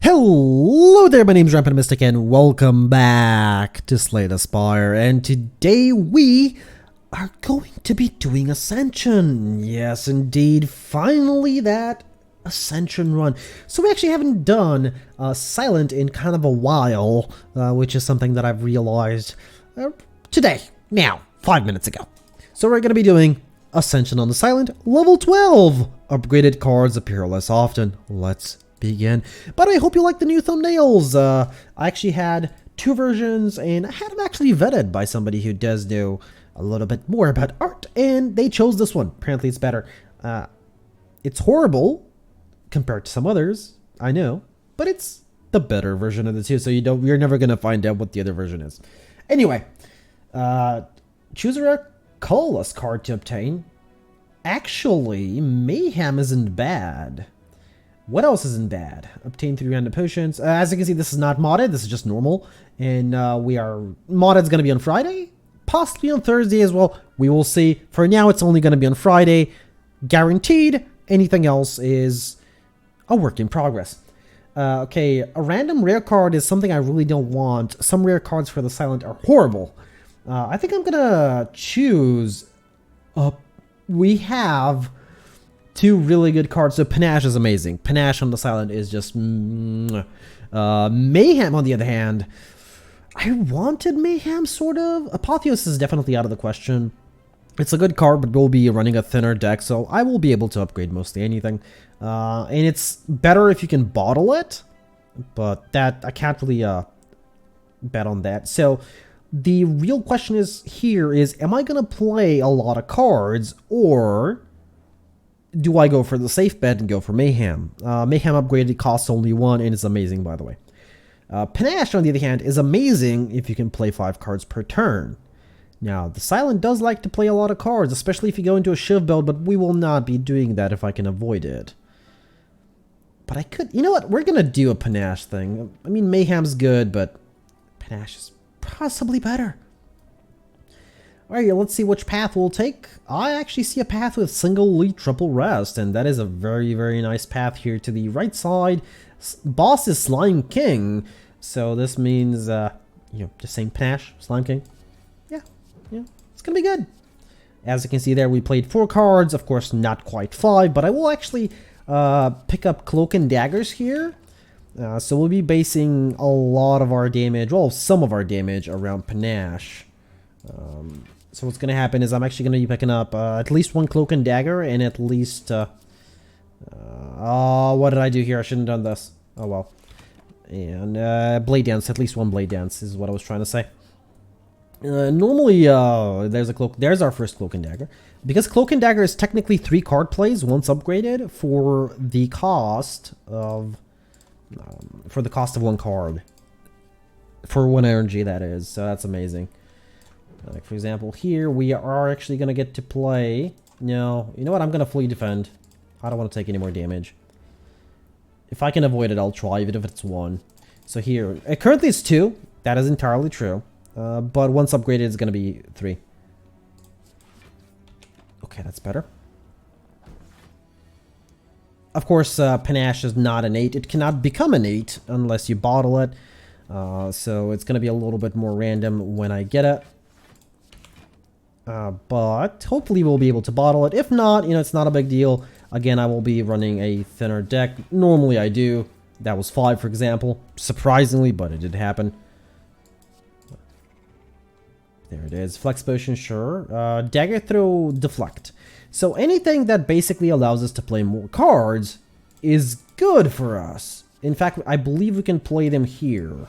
Hello there, my name's Rampant Mystic and welcome back to Slay the Spire, and today we are going to be doing Ascension. Yes indeed, finally that Ascension run. So we actually haven't done Silent in kind of a while, which is something that I've realized today, now, 5 minutes ago. So we're going to be doing Ascension on the Silent, level 12. Upgraded cards appear less often. Let's begin. But I hope you like the new thumbnails. I actually had two versions and I had them actually vetted by somebody who does know a little bit more about art, and they chose this one. Apparently it's better. It's horrible compared to some others, I know, but it's the better version of the two, so you're never gonna find out what the other version is. Anyway, choose a rare colorless card to obtain. Actually, Mayhem isn't bad. What else isn't bad? Obtain 3 random potions. As you can see, this is not modded. This is just normal. And modded's going to be on Friday. Possibly on Thursday as well. We will see. For now, it's only going to be on Friday. Guaranteed. Anything else is a work in progress. Okay, a random rare card is something I really don't want. Some rare cards for the Silent are horrible. I think I'm going to choose... we have... two really good cards. So Panache is amazing. Panache on the Silent is just... Mayhem, on the other hand, I wanted Mayhem, sort of. Apotheosis is definitely out of the question. It's a good card, but we'll be running a thinner deck, so I will be able to upgrade mostly anything. And it's better if you can bottle it, but that I can't really bet on that. So the real question is am I going to play a lot of cards, or... do I go for the safe bet and go for Mayhem? Mayhem upgraded costs only 1 and is amazing, by the way. Panache, on the other hand, is amazing if you can play 5 cards per turn. Now, the Silent does like to play a lot of cards, especially if you go into a Shiv build, but we will not be doing that if I can avoid it. But I could... you know what? We're going to do a Panache thing. I mean, Mayhem's good, but Panache is possibly better. Alright, let's see which path we'll take. I actually see a path with single elite triple rest, and that is a very, very nice path here to the right side. Boss is Slime King, so this means, just saying Panache, Slime King. Yeah, it's gonna be good. As you can see there, we played 4 cards, of course not quite 5, but I will actually pick up Cloak and Daggers here. So we'll be basing a lot of our damage, well, some of our damage around Panache. So what's going to happen is I'm actually going to be picking up at least 1 Cloak and Dagger and at least... what did I do here? I shouldn't have done this. Oh well. And Blade Dance, at least 1 Blade Dance is what I was trying to say. Normally, there's a Cloak. There's our first Cloak and Dagger. Because Cloak and Dagger is technically 3 card plays once upgraded for the cost of... for the cost of 1 card. For 1 energy, that is. So that's amazing. Like, for example, here we are actually going to get to play... no, you know what? I'm going to fully defend. I don't want to take any more damage. If I can avoid it, I'll try, even if it's 1. So here, currently it's 2. That is entirely true. But once upgraded, it's going to be 3. Okay, that's better. Of course, Panache is not an 8. It cannot become an 8 unless you bottle it. So it's going to be a little bit more random when I get it. But hopefully we'll be able to bottle it. If not, it's not a big deal. Again, I will be running a thinner deck. Normally I do. That was 5, for example. Surprisingly, but it did happen. There it is. Flex Potion, sure. Dagger Throw, Deflect. So anything that basically allows us to play more cards is good for us. In fact, I believe we can play them here.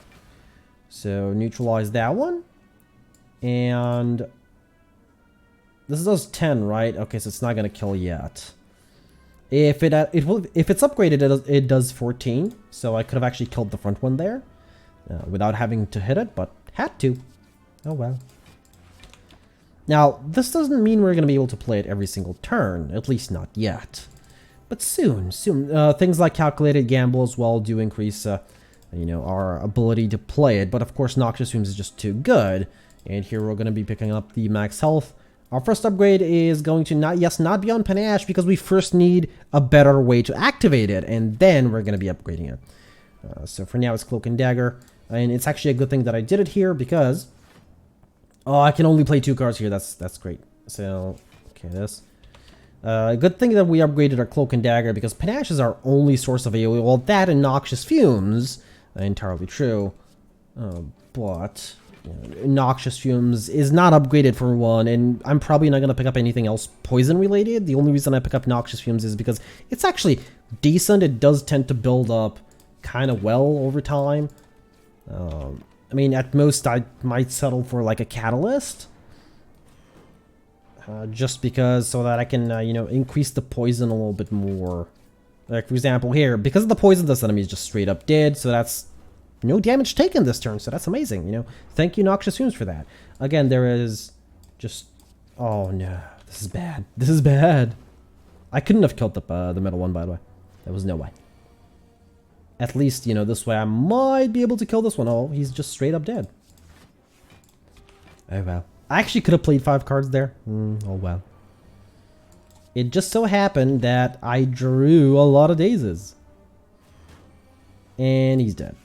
So neutralize that one. And... this does 10, right? Okay, so it's not gonna kill yet. If it's upgraded, it does 14. So I could have actually killed the front one there, without having to hit it, but had to. Oh well. Now this doesn't mean we're gonna be able to play it every single turn, at least not yet. But soon. Things like Calculated Gamble as well do increase, our ability to play it. But of course, Noxious Fumes is just too good. And here we're gonna be picking up the max health. Our first upgrade is going to not be on Panache, because we first need a better way to activate it, and then we're going to be upgrading it. So for now, it's Cloak and Dagger. And it's actually a good thing that I did it here because... Oh, I can only play 2 cards here. That's great. So, okay, this. Good thing that we upgraded our Cloak and Dagger because Panache is our only source of AoE. Well, that and Noxious Fumes, entirely true. But you know, Noxious Fumes is not upgraded for 1, and I'm probably not going to pick up anything else poison related. The only reason I pick up Noxious Fumes is because it's actually decent. It does tend to build up kind of well over time. I mean, at most, I might settle for like a Catalyst. Just because, so that I can, you know, increase the poison a little bit more. Like, for example, here, because of the poison, this enemy is just straight up dead, so that's no damage taken this turn, so that's amazing, you know. Thank you, Noxious Fumes, for that. Again, there is just... Oh, no. This is bad. This is bad. I couldn't have killed the middle one, by the way. There was no way. At least, you know, this way I might be able to kill this one. Oh, he's just straight up dead. Oh, wow. I actually could have played 5 cards there. Oh, well. It just so happened that I drew a lot of dazes. And he's dead.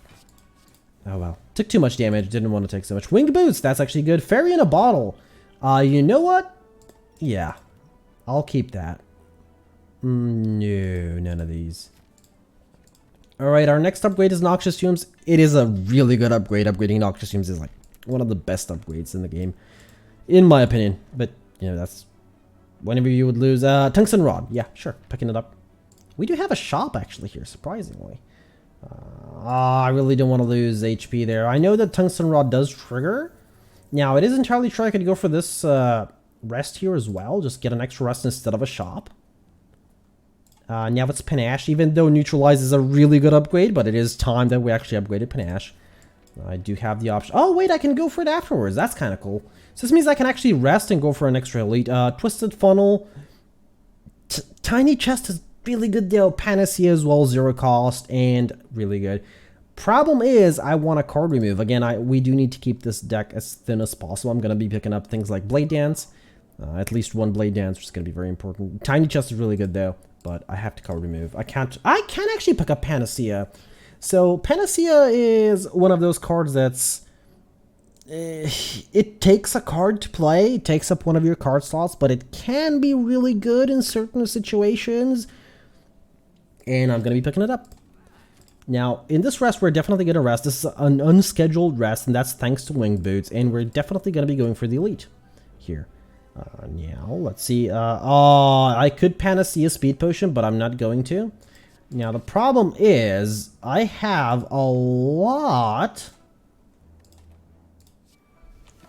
Oh, well. Took too much damage. Didn't want to take so much. Winged Boots. That's actually good. Fairy in a Bottle. You know what? Yeah. I'll keep that. No, none of these. Alright, our next upgrade is Noxious Fumes. It is a really good upgrade. Upgrading Noxious Fumes is like one of the best upgrades in the game. In my opinion. But, you know, that's... Whenever you would lose... Tungsten Rod. Yeah, sure. Picking it up. We do have a shop, actually, here, surprisingly. I really don't want to lose HP there. I know that Tungsten Rod does trigger. Now, it is entirely true I could go for this rest here as well. Just get an extra rest instead of a shop. Now it's Panache, even though Neutralize is a really good upgrade, but it is time that we actually upgraded Panache. I do have the option. Oh, wait, I can go for it afterwards. That's kind of cool. So this means I can actually rest and go for an extra elite. Twisted Funnel. Tiny Chest is really good though. Panacea as well, 0 cost, and really good. Problem is, I want a card remove. Again, we do need to keep this deck as thin as possible. I'm going to be picking up things like Blade Dance. At least 1 Blade Dance, which is going to be very important. Tiny Chest is really good though, but I have to card remove. I can actually pick up Panacea. So Panacea is one of those cards that's... it takes a card to play. It takes up one of your card slots, but it can be really good in certain situations. And I'm going to be picking it up. Now, in this rest, we're definitely going to rest. This is an unscheduled rest, and that's thanks to Winged Boots. And we're definitely going to be going for the elite here. Now, let's see. I could Panacea Speed Potion, but I'm not going to. Now, the problem is, I have a lot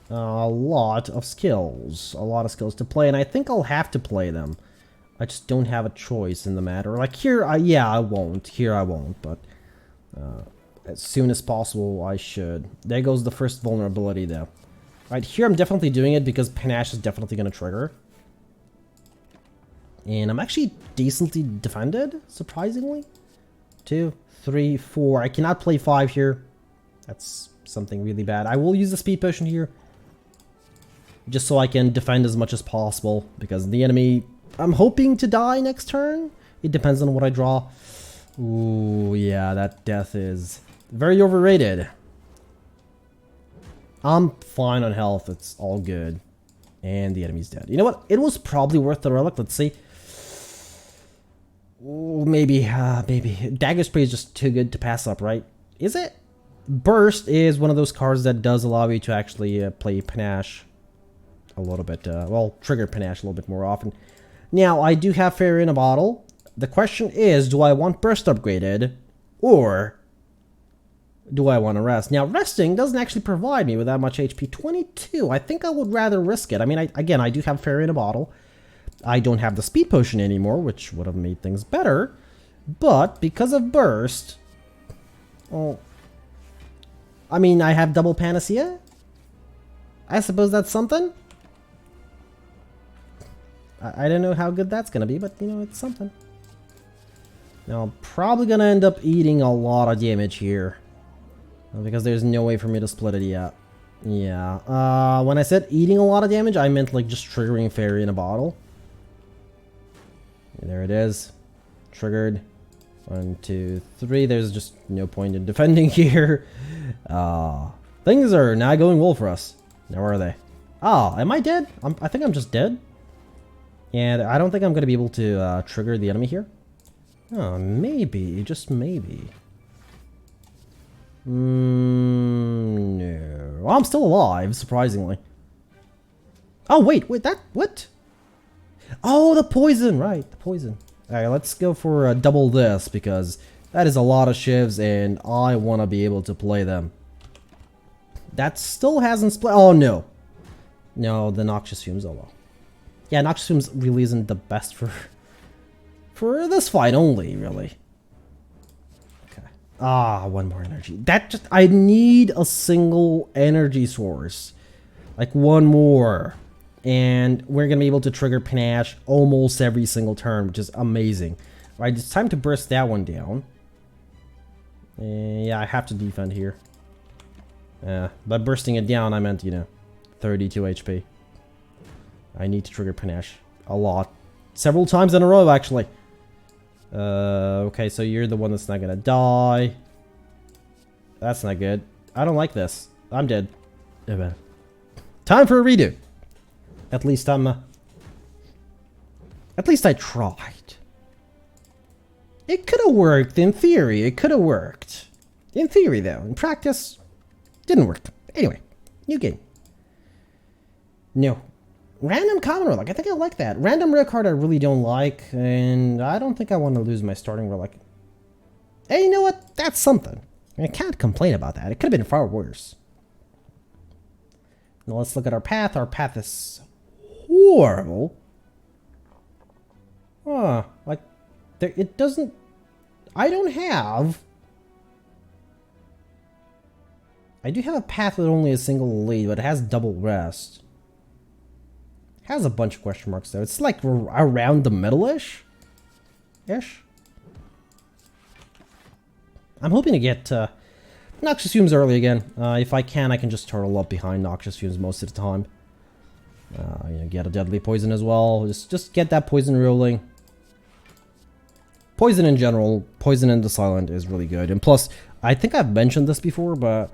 of skills. A lot of skills to play, and I think I'll have to play them. I just don't have a choice in the matter. Like here, yeah, I won't. Here I won't, but as soon as possible, I should. There goes the first vulnerability, though. Right, here I'm definitely doing it because Panache is definitely going to trigger. And I'm actually decently defended, surprisingly. 2, 3, 4. I cannot play 5 here. That's something really bad. I will use the Speed Potion here. Just so I can defend as much as possible. Because the enemy... I'm hoping to die next turn. It depends on what I draw. Ooh, yeah, that death is very overrated. I'm fine on health. It's all good. And the enemy's dead. You know what? It was probably worth the relic. Let's see. Ooh, maybe. Dagger Spray is just too good to pass up, right? Is it? Burst is one of those cards that does allow you to actually play Panache a little bit. Well, trigger Panache a little bit more often. Now, I do have Fairy in a Bottle. The question is, do I want Burst upgraded? Or do I want to rest? Now, resting doesn't actually provide me with that much HP. 22. I think I would rather risk it. I mean, again, I do have Fairy in a Bottle. I don't have the Speed Potion anymore, which would have made things better. But because of Burst... Well, I mean, I have double Panacea? I suppose that's something? I don't know how good that's going to be, but, you know, it's something. Now, I'm probably going to end up eating a lot of damage here. Because there's no way for me to split it yet. Yeah. When I said eating a lot of damage, I meant, like, just triggering Fairy in a Bottle. And there it is. Triggered. 1, 2, 3. There's just no point in defending here. Things are not going well for us. Now where are they? Oh, am I dead? I think I'm just dead. And I don't think I'm going to be able to trigger the enemy here. Oh, maybe. Just maybe. No. Well, I'm still alive, surprisingly. Oh, wait, that, what? Oh, the poison, right, the poison. Alright, let's go for double this, because that is a lot of shivs, and I want to be able to play them. That still hasn't split. Oh, no. No, the Noxious Fumes, oh well. Yeah, Noxious Fumes really isn't the best for this fight only, really. Ah, one more energy. I need a single energy source. Like one more. And we're going to be able to trigger Panache almost every single turn, which is amazing. Right, it's time to burst that one down. Yeah, I have to defend here. By bursting it down, I meant, 32 HP. I need to trigger Panache a lot. Several times in a row, actually. Okay, so you're the one that's not gonna die. That's not good. I don't like this. I'm dead. Time for a redo. At least I tried. It could have worked in theory. It could have worked. In theory, though. In practice, didn't work. Anyway, new game. No. Random common relic. I think I like that. Random rare card I really don't like, and I don't think I want to lose my starting relic. Hey, you know what? That's something. I can't complain about that. It could have been far worse. Now let's look at our path. Our path is horrible. Like, it doesn't... I do have a path with only a single lead, but it has double rest. Has a bunch of question marks though. It's like around the middle-ish. I'm hoping to get Noxious Fumes early again. If I can just turtle up behind Noxious Fumes most of the time. Get a deadly poison as well. Just get that poison rolling. Poison in general, poison in the silent is really good. And plus, I think I've mentioned this before, but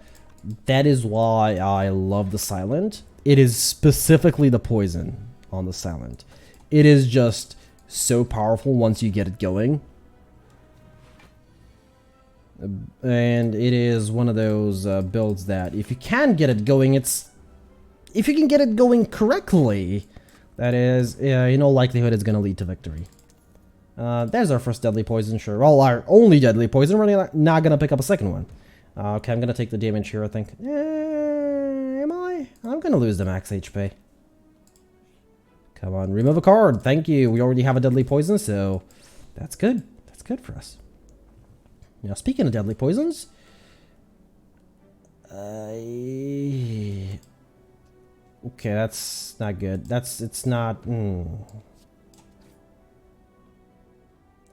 that is why I love the silent. It is specifically the poison on the silent. It is just so powerful once you get it going. And it is one of those builds that if you can get it going, if you can get it going correctly, that is, likelihood it's going to lead to victory. There's our first deadly poison, sure. Well, our only deadly poison. We're not going to pick up a second one. Okay, I'm going to take the damage here, I think. Am I? I'm going to lose the max HP. Come on, remove a card. Thank you. We already have a deadly poison, so that's good. That's good for us. Now, speaking of deadly poisons, okay, that's not good. It's not. I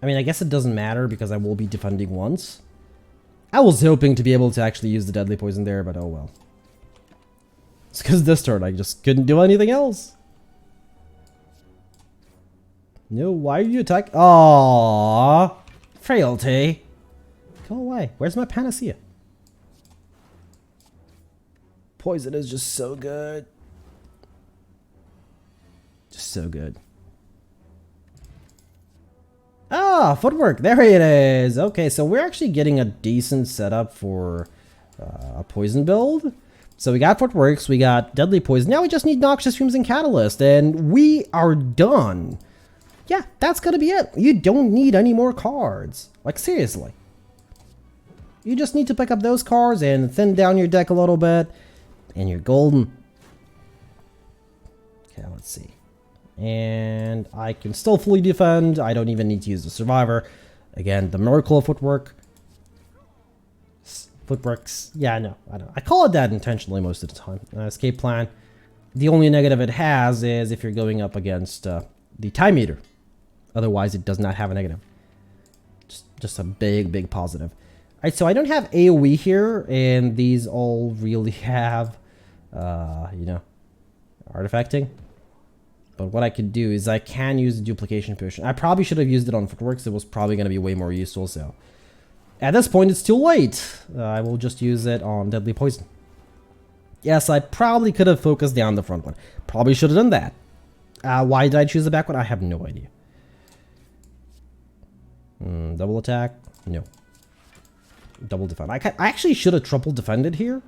mean, I guess it doesn't matter because I will be defending once. I was hoping to be able to actually use the deadly poison there, but oh well. It's because this turn I just couldn't do anything else. No, why are you attacking? Aww, frailty. Go away. Where's my panacea? Poison is just so good. Just so good. Ah, footwork. There it is. Okay, so we're actually getting a decent setup for a poison build. So we got footworks, we got deadly poison. Now we just need Noxious Fumes and Catalyst, and we are done. Yeah, that's gonna be it. You don't need any more cards. Like, seriously. You just need to pick up those cards and thin down your deck a little bit, and you're golden. Okay, let's see. And I can still fully defend. I don't even need to use the Survivor. Again, the miracle of footwork. Footworks. Yeah, no, I know. I call it that intentionally most of the time. Escape plan. The only negative it has is if you're going up against the time meter. Otherwise, it does not have a negative. Just a big, big positive. Alright, so I don't have AoE here, and these all really have, artifacting. But what I could do is I can use the duplication potion. I probably should have used it on footworks. It was probably going to be way more useful, so... At this point, it's too late. I will just use it on deadly poison. Yes, I probably could have focused down the front one. Probably should have done that. Why did I choose the back one? I have no idea. Double attack? No. Double defend. I actually should have triple defended here.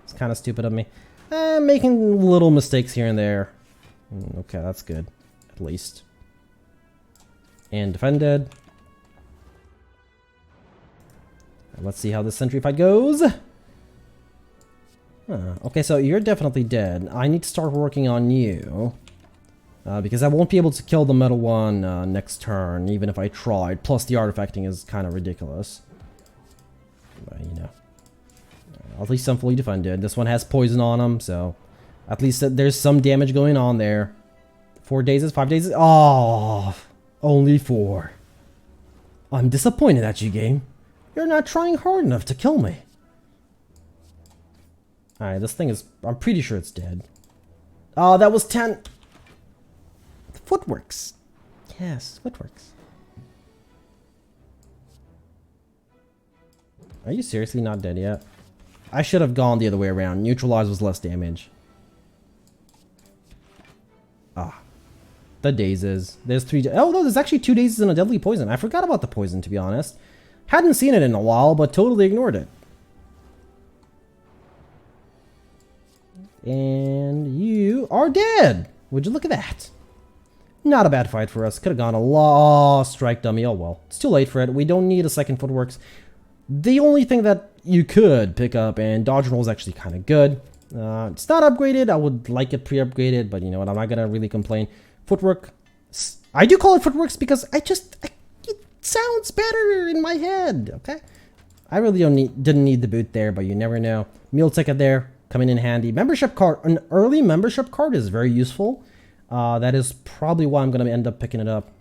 It's kind of stupid of me. Making little mistakes here and there. Okay, that's good. At least. And defended. Let's see how this sentry fight goes. Okay, so you're definitely dead. I need to start working on you. Because I won't be able to kill the metal one next turn, even if I tried. Plus, the artifacting is kind of ridiculous. But, you know. At least I'm fully defended. This one has poison on him, so... At least there's some damage going on there. 4 days, 5 days... Oh! Only 4. I'm disappointed at you, game. You're not trying hard enough to kill me. Alright, this thing is... I'm pretty sure it's dead. Oh, that was 10... Footworks. Yes, footworks. Are you seriously not dead yet? I should have gone the other way around. Neutralize was less damage. The dazes. There's 3... Oh, no, there's actually 2 dazes and a deadly poison. I forgot about the poison, to be honest. Hadn't seen it in a while, but totally ignored it. And you are dead. Would you look at that? Not a bad fight for us. Could have gone a lot. Strike dummy. Oh well. It's too late for it. We don't need a second footworks. The only thing that you could pick up, and dodge roll is actually kind of good. It's not upgraded. I would like it pre-upgraded, but you know what? I'm not going to really complain. Footwork. I do call it footworks because it sounds better in my head. Okay. I really didn't need the boot there, but you never know. Meal ticket there. Coming in handy. Membership card. An early membership card is very useful. That is probably why I'm going to end up picking it up.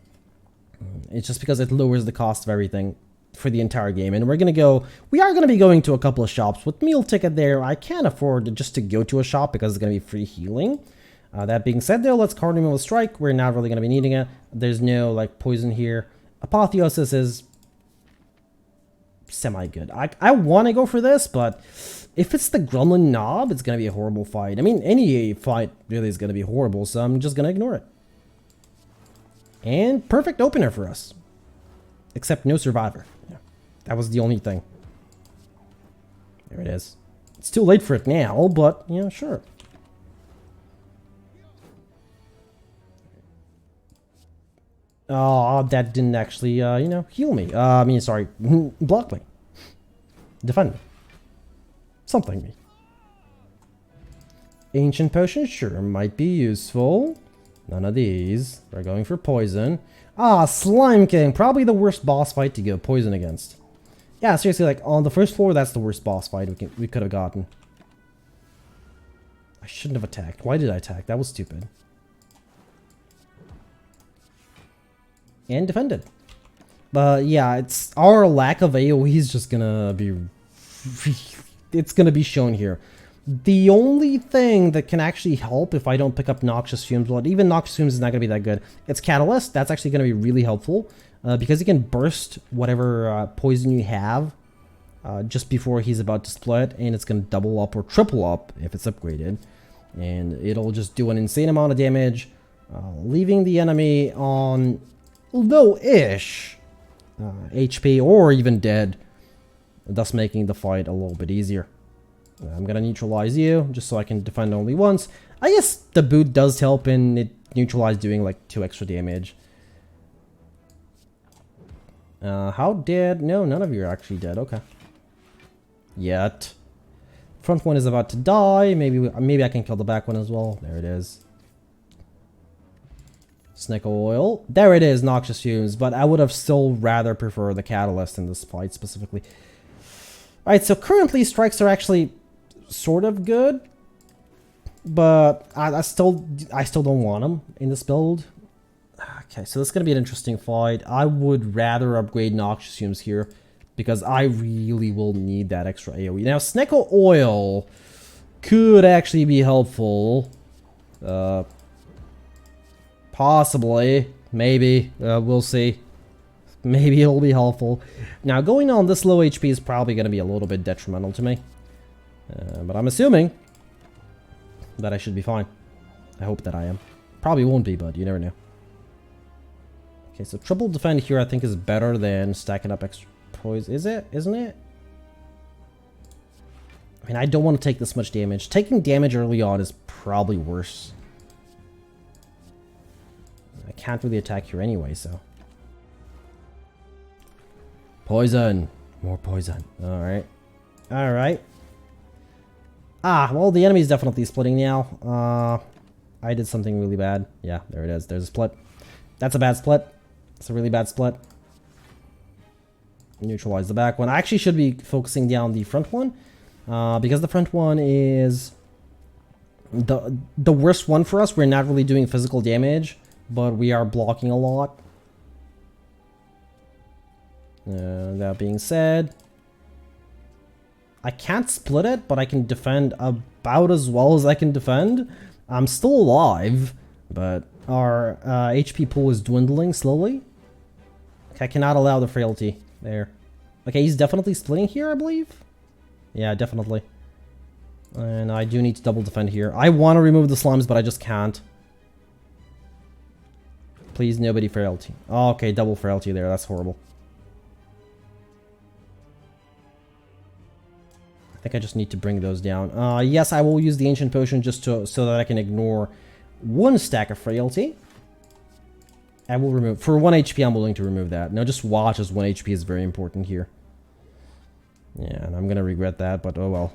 It's just because it lowers the cost of everything for the entire game. And we are going to be going to a couple of shops. With meal ticket there, I can't afford just to go to a shop because it's going to be free healing. That being said though, let's card removal strike. We're not really going to be needing it. There's no like poison here. Apotheosis is semi-good. I want to go for this, but if it's the Gremlin Knob, it's going to be a horrible fight. I mean, any fight really is going to be horrible, so I'm just going to ignore it. And perfect opener for us. Except no survivor. Yeah, that was the only thing. There it is. It's too late for it now, but, yeah, sure. Oh, that didn't actually, you know, heal me. I mean, sorry, block me. Defend me. Something me. Ancient potion, sure, might be useful. None of these. We're going for poison. Ah, Slime King, probably the worst boss fight to go poison against. Yeah, seriously, like, on the first floor, that's the worst boss fight we could have gotten. I shouldn't have attacked. Why did I attack? That was stupid. And defended. But yeah, it's our lack of AoE is just gonna be... It's gonna be shown here. The only thing that can actually help if I don't pick up Noxious Fumes, well, even Noxious Fumes is not gonna be that good. It's Catalyst. That's actually gonna be really helpful. Because he can burst whatever poison you have just before he's about to split. And it's gonna double up or triple up if it's upgraded. And it'll just do an insane amount of damage. Leaving the enemy on... low-ish HP or even dead, thus making the fight a little bit easier. I'm gonna neutralize you just so I can defend only once. I guess the boot does help in it neutralize doing like 2 extra damage. How dead? No, none of you are actually dead. Okay. Yet. Front one is about to die. Maybe I can kill the back one as well. There it is. Snake oil. There it is, Noxious Fumes, but I would have still rather prefer the Catalyst in this fight specifically. Alright, so currently strikes are actually sort of good, but I still don't want them in this build. Okay, so this is going to be an interesting fight. I would rather upgrade Noxious Fumes here because I really will need that extra AoE. Now, Snake oil could actually be helpful. Possibly. Maybe. We'll see. Maybe it'll be helpful. Now, going on this low HP is probably going to be a little bit detrimental to me. But I'm assuming that I should be fine. I hope that I am. Probably won't be, but you never know. Okay, so triple defend here I think is better than stacking up extra poise. Is it? Isn't it? I mean, I don't want to take this much damage. Taking damage early on is probably worse. I can't really attack here anyway, so. Poison. More poison. Alright. Alright. Ah, well, the enemy's definitely splitting now. I did something really bad. Yeah, there it is. There's a split. That's a bad split. It's a really bad split. Neutralize the back one. I actually should be focusing down the front one. Because the front one is the worst one for us. We're not really doing physical damage, but we are blocking a lot. That being said, I can't split it, but I can defend about as well as I can defend. I'm still alive, but our HP pool is dwindling slowly. Okay, I cannot allow the frailty there. Okay, he's definitely splitting here, I believe. Yeah, definitely. And I do need to double defend here. I want to remove the slimes, but I just can't. Please, nobody frailty. Oh, okay, double frailty there. That's horrible. I think I just need to bring those down. Yes, I will use the Ancient Potion just so that I can ignore one stack of frailty. I will remove... For 1 HP, I'm willing to remove that. Now, just watch as 1 HP is very important here. Yeah, and I'm gonna regret that, but oh well.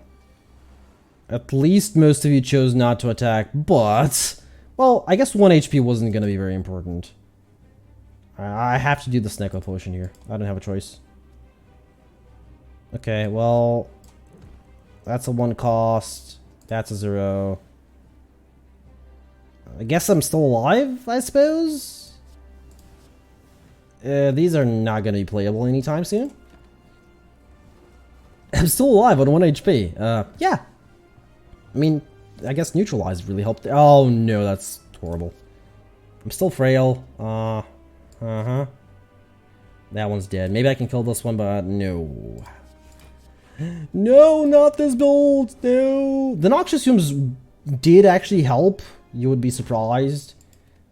At least most of you chose not to attack, but... Well, I guess 1 HP wasn't gonna be very important. I have to do the Snecko Potion here. I don't have a choice. Okay, well... That's a 1 cost. That's a 0. I guess I'm still alive, I suppose? These are not going to be playable anytime soon. I'm still alive on 1 HP. Yeah. I mean, I guess neutralize really helped. Oh no, that's horrible. I'm still frail. Uh-huh. That one's dead. Maybe I can kill this one, but no. No, not this build. No. The Noxious Fumes did actually help. You would be surprised.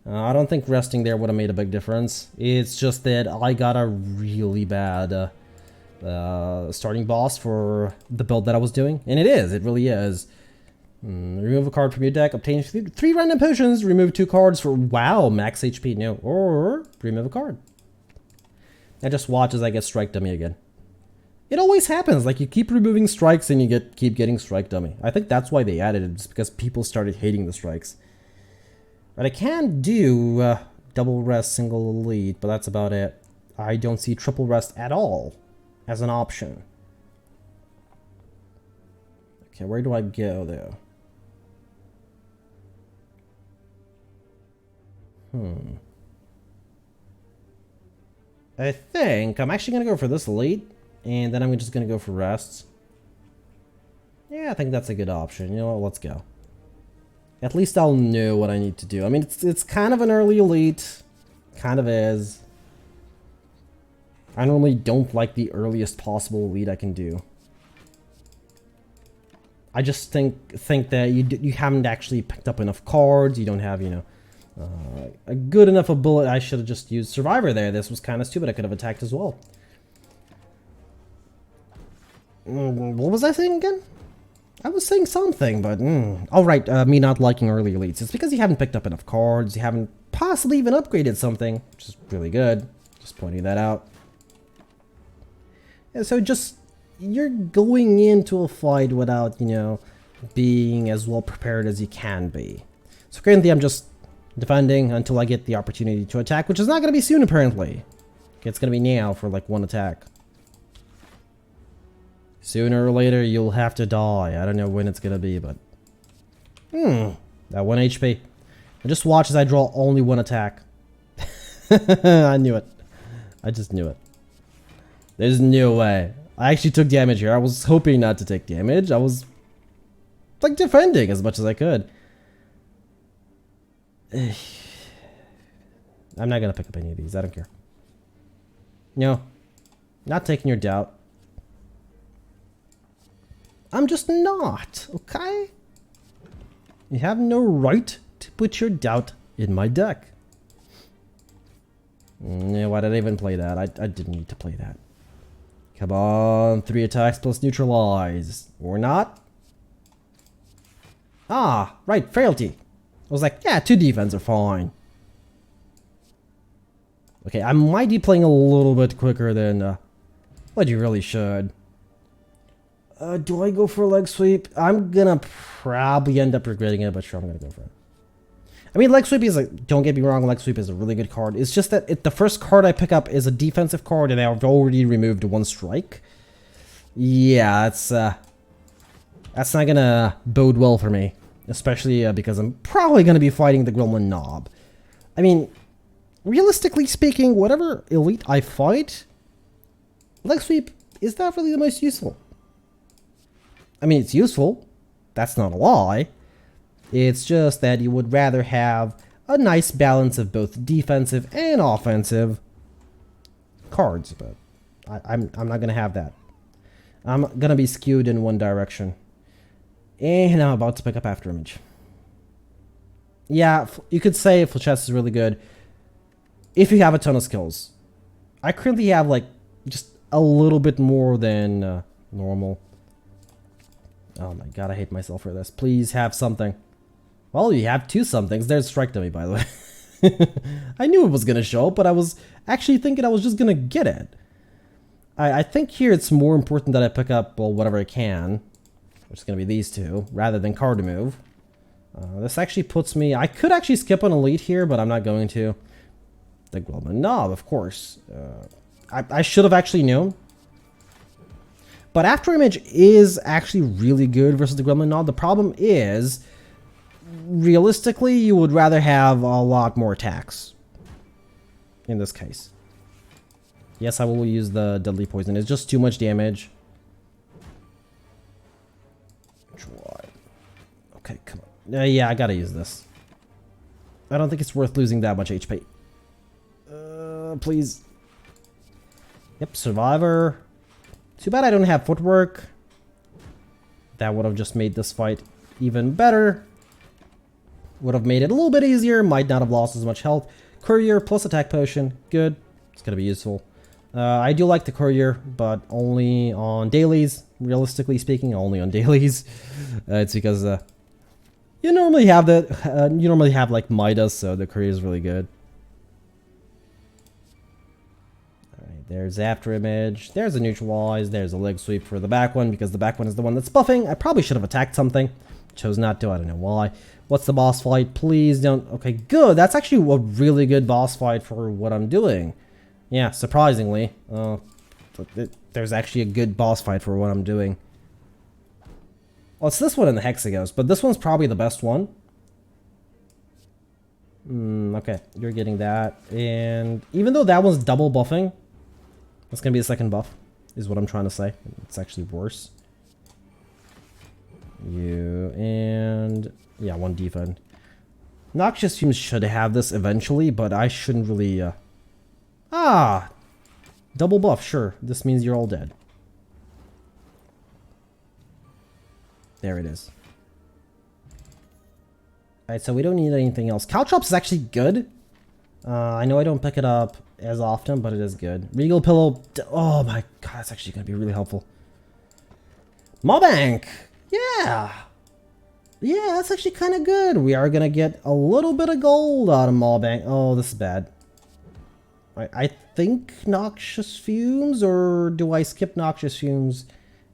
I don't think resting there would have made a big difference. It's just that I got a really bad starting boss for the build that I was doing. And it is. It really is. Remove a card from your deck. Obtain 3 random potions. Remove 2 cards for, wow, max HP. No. Or remove a card. Now just watch as I get Strike Dummy again. It always happens, like you keep removing strikes and you keep getting Strike Dummy. I think that's why they added it, just because people started hating the strikes. But I can do double rest, single elite, but that's about it. I don't see triple rest at all as an option. Okay, where do I go though? I think I'm actually gonna go for this elite. And then I'm just going to go for rests. Yeah, I think that's a good option. You know what? Let's go. At least I'll know what I need to do. I mean, it's kind of an early elite. Kind of is. I normally don't like the earliest possible elite I can do. I just think that you haven't actually picked up enough cards. You don't have, you know, a good enough ability. I should have just used Survivor there. This was kind of stupid. I could have attacked as well. What was I saying again? I was saying something, but... Oh, right, me not liking early elites. It's because you haven't picked up enough cards, you haven't possibly even upgraded something, which is really good. Just pointing that out. Yeah, so just... You're going into a fight without, you know, being as well prepared as you can be. So currently I'm just defending until I get the opportunity to attack, which is not going to be soon, apparently. It's going to be now for, like, 1 attack. Sooner or later, you'll have to die. I don't know when it's gonna be, but... That 1 HP. And just watch as I draw only 1 attack. I knew it. I just knew it. There's no way. I actually took damage here. I was hoping not to take damage. I was... like, defending as much as I could. I'm not gonna pick up any of these. I don't care. No. Not taking your doubt. I'm just not, okay? You have no right to put your doubt in my deck. Yeah, why did I even play that? I didn't need to play that. Come on, 3 attacks plus neutralize. Or not? Ah, right, frailty. I was like, yeah, 2 defense are fine. Okay, I might be playing a little bit quicker than what you really should. Do I go for a leg sweep? I'm gonna probably end up regretting it, but sure, I'm gonna go for it. I mean, leg sweep is like, don't get me wrong, leg sweep is a really good card. It's just that the first card I pick up is a defensive card and I've already removed 1 strike. Yeah, that's not gonna bode well for me. Especially because I'm probably gonna be fighting the Gremlin Knob. I mean, realistically speaking, whatever elite I fight, leg sweep is not really the most useful. I mean, it's useful. That's not a lie. It's just that you would rather have a nice balance of both defensive and offensive cards, but I'm not gonna have that. I'm gonna be skewed in one direction. And I'm about to pick up After Image. Yeah, you could say Fletchess is really good if you have a ton of skills. I currently have like just a little bit more than normal. Oh my god, I hate myself for this. Please have something. Well, you have 2 somethings. There's Strike Dummy, by the way. I knew it was going to show up, but I was actually thinking I was just going to get it. I think here it's more important that I pick up, well, whatever I can. Which is going to be these 2, rather than card remove. This actually puts me... I could actually skip an elite here, but I'm not going to. The Gremlin Knob, of course. I should have actually known. But After Image is actually really good versus the Gremlin Knob. The problem is... realistically, you would rather have a lot more attacks. In this case. Yes, I will use the Deadly Poison. It's just too much damage. Try. Okay, come on. Yeah, I gotta use this. I don't think it's worth losing that much HP. Please. Yep, Survivor. Too bad I don't have Footwork. That would have just made this fight even better. Would have made it a little bit easier. Might not have lost as much health. Courier plus attack potion. Good. It's going to be useful. I do like the Courier, but only on dailies. Realistically speaking, only on dailies. It's because you normally have you normally have like Midas, so the Courier is really good. Alright, there's After Image. There's a Neutralize. There's a Leg Sweep for the back one, because the back one is the one that's buffing. I probably should have attacked something. Chose not to. I don't know why. What's the boss fight? Please don't. Okay, good. That's actually a really good boss fight for what I'm doing. Yeah, surprisingly. There's actually a good boss fight for what I'm doing. Well, it's this one in the Hexagons, but this one's probably the best one. Okay, you're getting that. And even though that one's double buffing, that's going to be the second buff, is what I'm trying to say. It's actually worse. You and... yeah, 1 defend. Noxious Fumes should have this eventually, but I shouldn't really... double buff, sure. This means you're all dead. There it is. Alright, so we don't need anything else. Caltrops is actually good. I know I don't pick it up as often, but it is good. Regal Pillow... oh my god, that's actually going to be really helpful. Mawbank! Yeah! Yeah, that's actually kind of good. We are going to get a little bit of gold out of Mawbank. Oh, this is bad. I think Noxious Fumes, or do I skip Noxious Fumes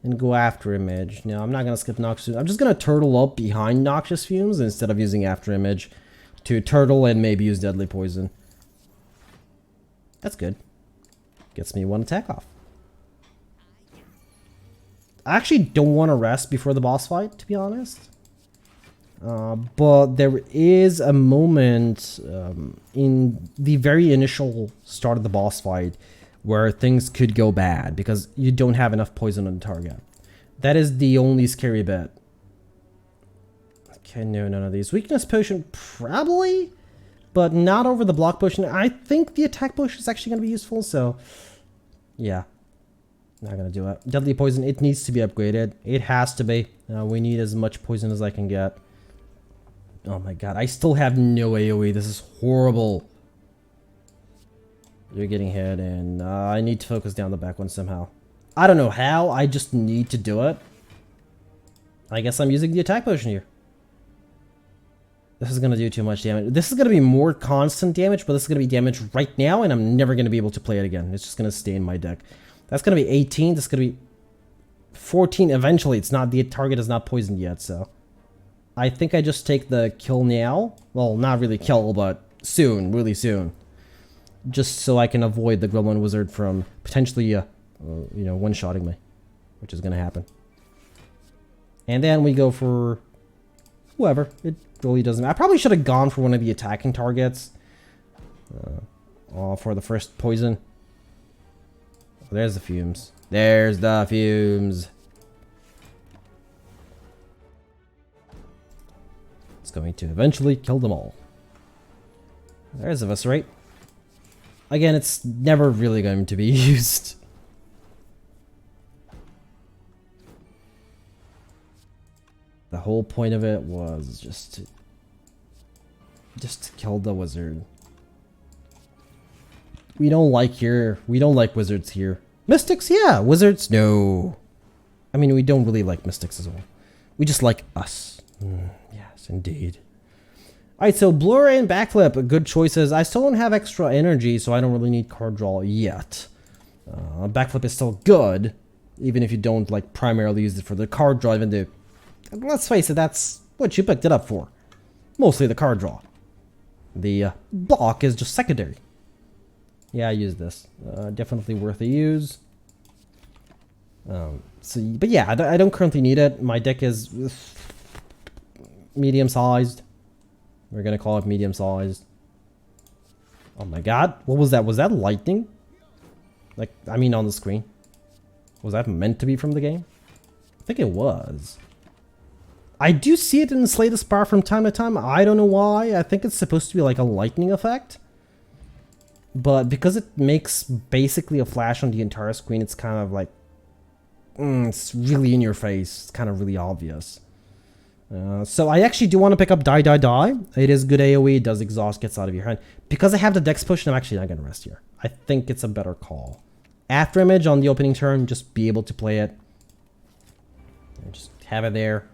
and go After Image? No, I'm not going to skip Noxious Fumes. I'm just going to turtle up behind Noxious Fumes instead of using After Image to turtle and maybe use Deadly Poison. That's good. Gets me 1 attack off. I actually don't want to rest before the boss fight, to be honest. But there is a moment in the very initial start of the boss fight where things could go bad because you don't have enough poison on the target. That is the only scary bit. Okay, no, none of these. Weakness potion, probably, but not over the block potion. I think the attack potion is actually going to be useful, so yeah. Not going to do it. Deadly poison, it needs to be upgraded. It has to be. We need as much poison as I can get. Oh my god, I still have no AoE. This is horrible. You're getting hit, and I need to focus down the back one somehow. I don't know how, I just need to do it. I guess I'm using the attack potion here. This is going to do too much damage. This is going to be more constant damage, but this is going to be damage right now, and I'm never going to be able to play it again. It's just going to stay in my deck. That's going to be 18. This is going to be 14 eventually. It's not, the target is not poisoned yet, so I think I just take the kill now. Well, not really kill, but soon, really soon. Just so I can avoid the Gremlin Wizard from potentially, you know, one-shotting me, which is going to happen. And then we go for whoever. It really doesn't matter. I probably should have gone for one of the attacking targets for the first poison. There's the fumes. There's the fumes. It's going to eventually kill them all. There's Eviscerate. Again, it's never really going to be used. The whole point of it was just to kill the wizard. We don't like wizards here. Mystics, yeah. Wizards, no. I mean, we don't really like mystics as well. We just like us. Yes, indeed. Alright, so Blur and Backflip, good choices. I still don't have extra energy, so I don't really need card draw yet. Backflip is still good, even if you don't like primarily use it for the card draw, even though, let's face it, that's what you picked it up for. Mostly the card draw. The block is just secondary. Yeah, I use this. Definitely worth a use. But yeah, I don't currently need it. My deck is medium-sized. We're gonna call it medium-sized. Oh my god, what was that? Was that lightning? Like, I mean on the screen. Was that meant to be from the game? I think it was. I do see it in Slay the Spire from time to time. I don't know why. I think it's supposed to be like a lightning effect. But because it makes basically a flash on the entire screen, it's kind of like... it's really in your face. It's kind of really obvious. So I actually do want to pick up Die Die Die. It is good AoE. It does exhaust, gets out of your hand. Because I have the Dex Potion, I'm actually not going to rest here. I think it's a better call. After Image on the opening turn, just be able to play it. And just have it there.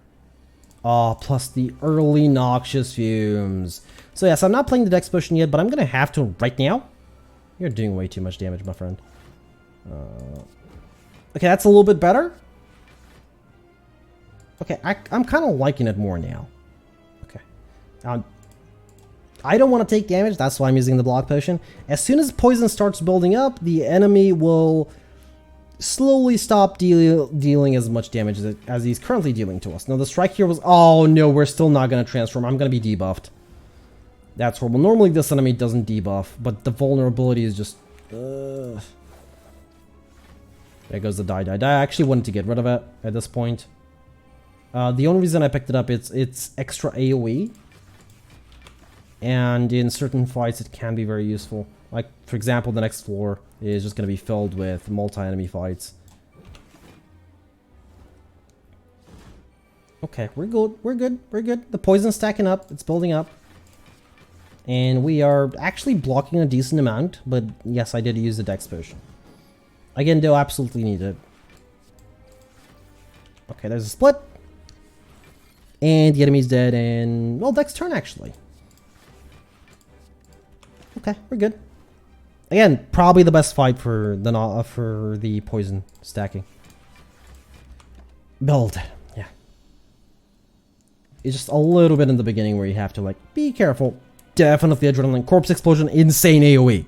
Oh, plus the early Noxious Fumes. So yes, I'm not playing the Dex Potion yet, but I'm going to have to right now. You're doing way too much damage, my friend. Okay, that's a little bit better. Okay, I'm kind of liking it more now. Okay. I don't want to take damage, that's why I'm using the block potion. As soon as poison starts building up, the enemy will slowly stop dealing as much damage as he's currently dealing to us. Now the strike here was... Oh no, we're still not going to transform. I'm going to be debuffed. That's horrible. Normally this enemy doesn't debuff, but the vulnerability is just... There goes the Die Die Die. I actually wanted to get rid of it at this point. The only reason I picked it up, it's extra AoE. And in certain fights it can be very useful. Like, for example, the next floor is just going to be filled with multi-enemy fights. Okay, we're good, we're good, we're good. The poison's stacking up, it's building up. And we are actually blocking a decent amount, but yes, I did use the Dex Potion. Again, though, absolutely need it. Okay, there's a split. And the enemy's dead, and... well, Dex turn, actually. Okay, we're good. Again, probably the best fight for the poison stacking. Build, yeah. It's just a little bit in the beginning where you have to, like, be careful. Definitely Adrenaline. Corpse Explosion, insane AoE.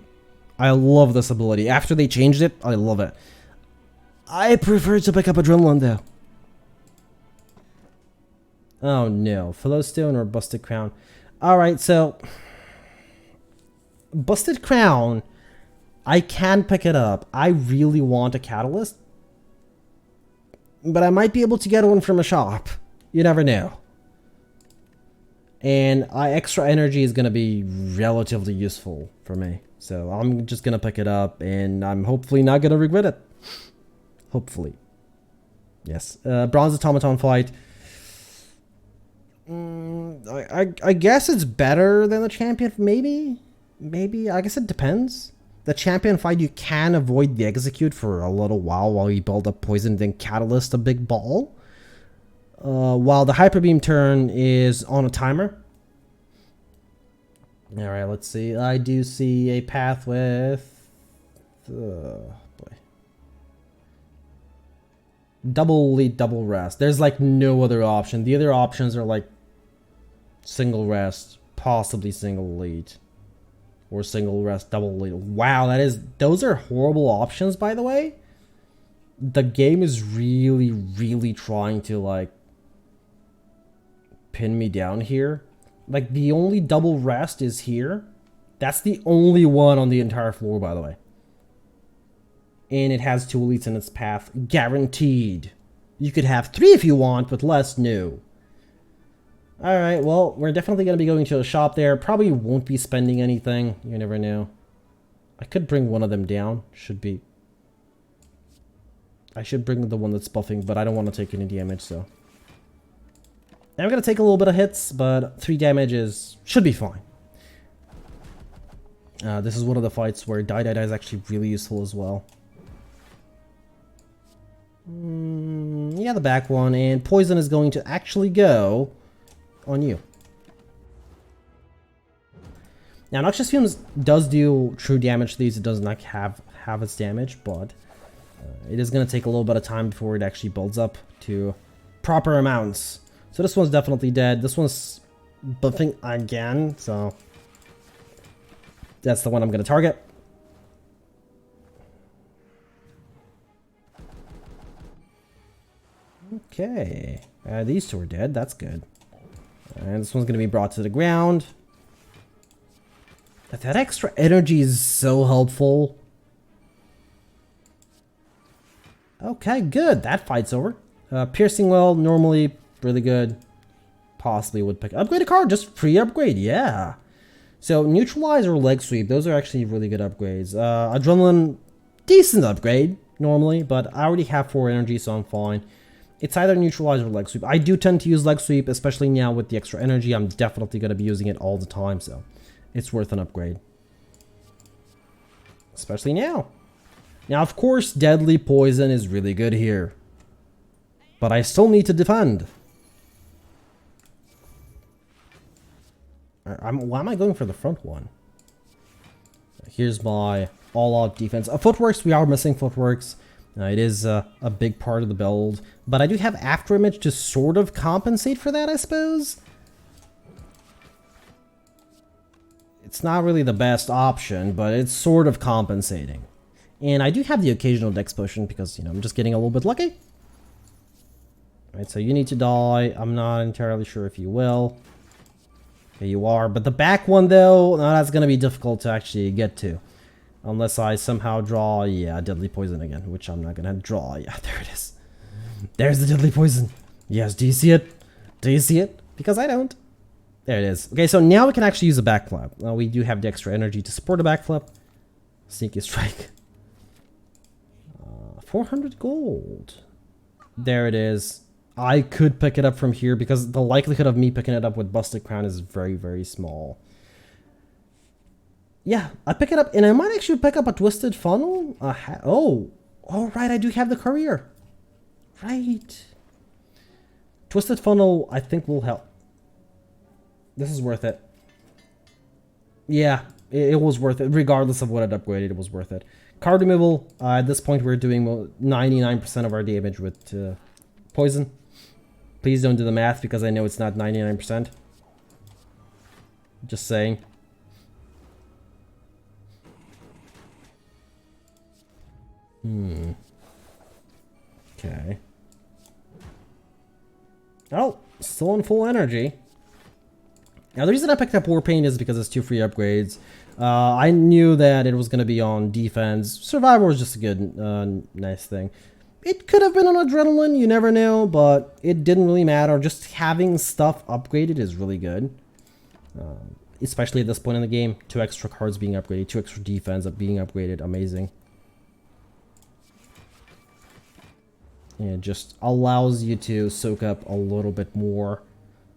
I love this ability. After they changed it, I love it. I prefer to pick up Adrenaline, though. Oh no, Flowstone or Busted Crown. Alright, so... Busted Crown, I can pick it up. I really want a Catalyst. But I might be able to get one from a shop. You never know. And extra energy is going to be relatively useful for me. So I'm just going to pick it up, and I'm hopefully not going to regret it. Hopefully. Yes. Bronze Automaton fight. I guess it's better than the champion. Maybe. I guess it depends. The champion fight, you can avoid the execute for a little while you build up poison, then catalyst a big ball. While the hyper beam turn is on a timer. Alright, let's see. I do see a path with boy. Double lead, double rest. There's like no other option. The other options are like single rest, possibly single lead, or single rest, double lead. Wow, those are horrible options, by the way. The game is really trying to like pin me down here. Like, the only double rest is here. That's the only one on the entire floor, by the way. And it has 2 elites in its path. Guaranteed. You could have 3 if you want, but less, no. Alright, well, we're definitely going to be going to a shop there. Probably won't be spending anything. You never know. I could bring one of them down. I should bring the one that's buffing, but I don't want to take any damage, so. I'm going to take a little bit of hits, but 3 damage should be fine. This is one of the fights where die is actually really useful as well. Yeah, the back one, and poison is going to actually go on you. Now, Noxious Fumes does do true damage to these. It does not have its damage, but it is going to take a little bit of time before it actually builds up to proper amounts. So this one's definitely dead. This one's buffing again, so that's the one I'm going to target. Okay, these 2 are dead. That's good. And this one's going to be brought to the ground. That extra energy is so helpful. Okay, good. That fight's over. Piercing well, normally really good. Possibly would pick upgrade a card, just free upgrade, yeah. So neutralize or leg sweep, those are actually really good upgrades. Adrenaline, decent upgrade normally, but I already have 4 energy, so I'm fine. It's either neutralize or leg sweep. I do tend to use leg sweep, especially now with the extra energy. I'm definitely going to be using it all the time, so it's worth an upgrade. Especially now. Now, of course, deadly poison is really good here. But I still need to defend. Why am I going for the front one? Here's my all-out defense. Footworks, we are missing footworks. It is a big part of the build. But I do have After Image to sort of compensate for that, I suppose. It's not really the best option, but it's sort of compensating. And I do have the occasional Dex Potion because, you know, I'm just getting a little bit lucky. Alright, so you need to die. I'm not entirely sure if you will. Okay, you are. But the back one, though, that's going to be difficult to actually get to. Unless I somehow draw, yeah, Deadly Poison again, which I'm not going to draw. Yeah, there it is. There's the Deadly Poison. Yes, do you see it? Do you see it? Because I don't. There it is. Okay, so now we can actually use a backflip. We do have the extra energy to support a backflip. Sneaky Strike. 400 gold. There it is. I could pick it up from here because the likelihood of me picking it up with Busted Crown is very small. Yeah, I pick it up, and I might actually pick up a Twisted Funnel. Oh, right, I do have the Courier. Right. Twisted Funnel, I think, will help. This is worth it. Yeah, it was worth it. Regardless of what it upgraded, it was worth it. Card removal, at this point we're doing 99% of our damage with poison. Please don't do the math because I know it's not 99%. Just saying. Okay. Oh, still on full energy. Now the reason I picked up Warpaint is because it's 2 free upgrades. I knew that it was going to be on defense. Survivor was just a good, nice thing. It could have been on Adrenaline, you never know, but it didn't really matter. Just having stuff upgraded is really good. Especially at this point in the game. 2 extra cards being upgraded, 2 extra defense being upgraded, amazing. And it just allows you to soak up a little bit more.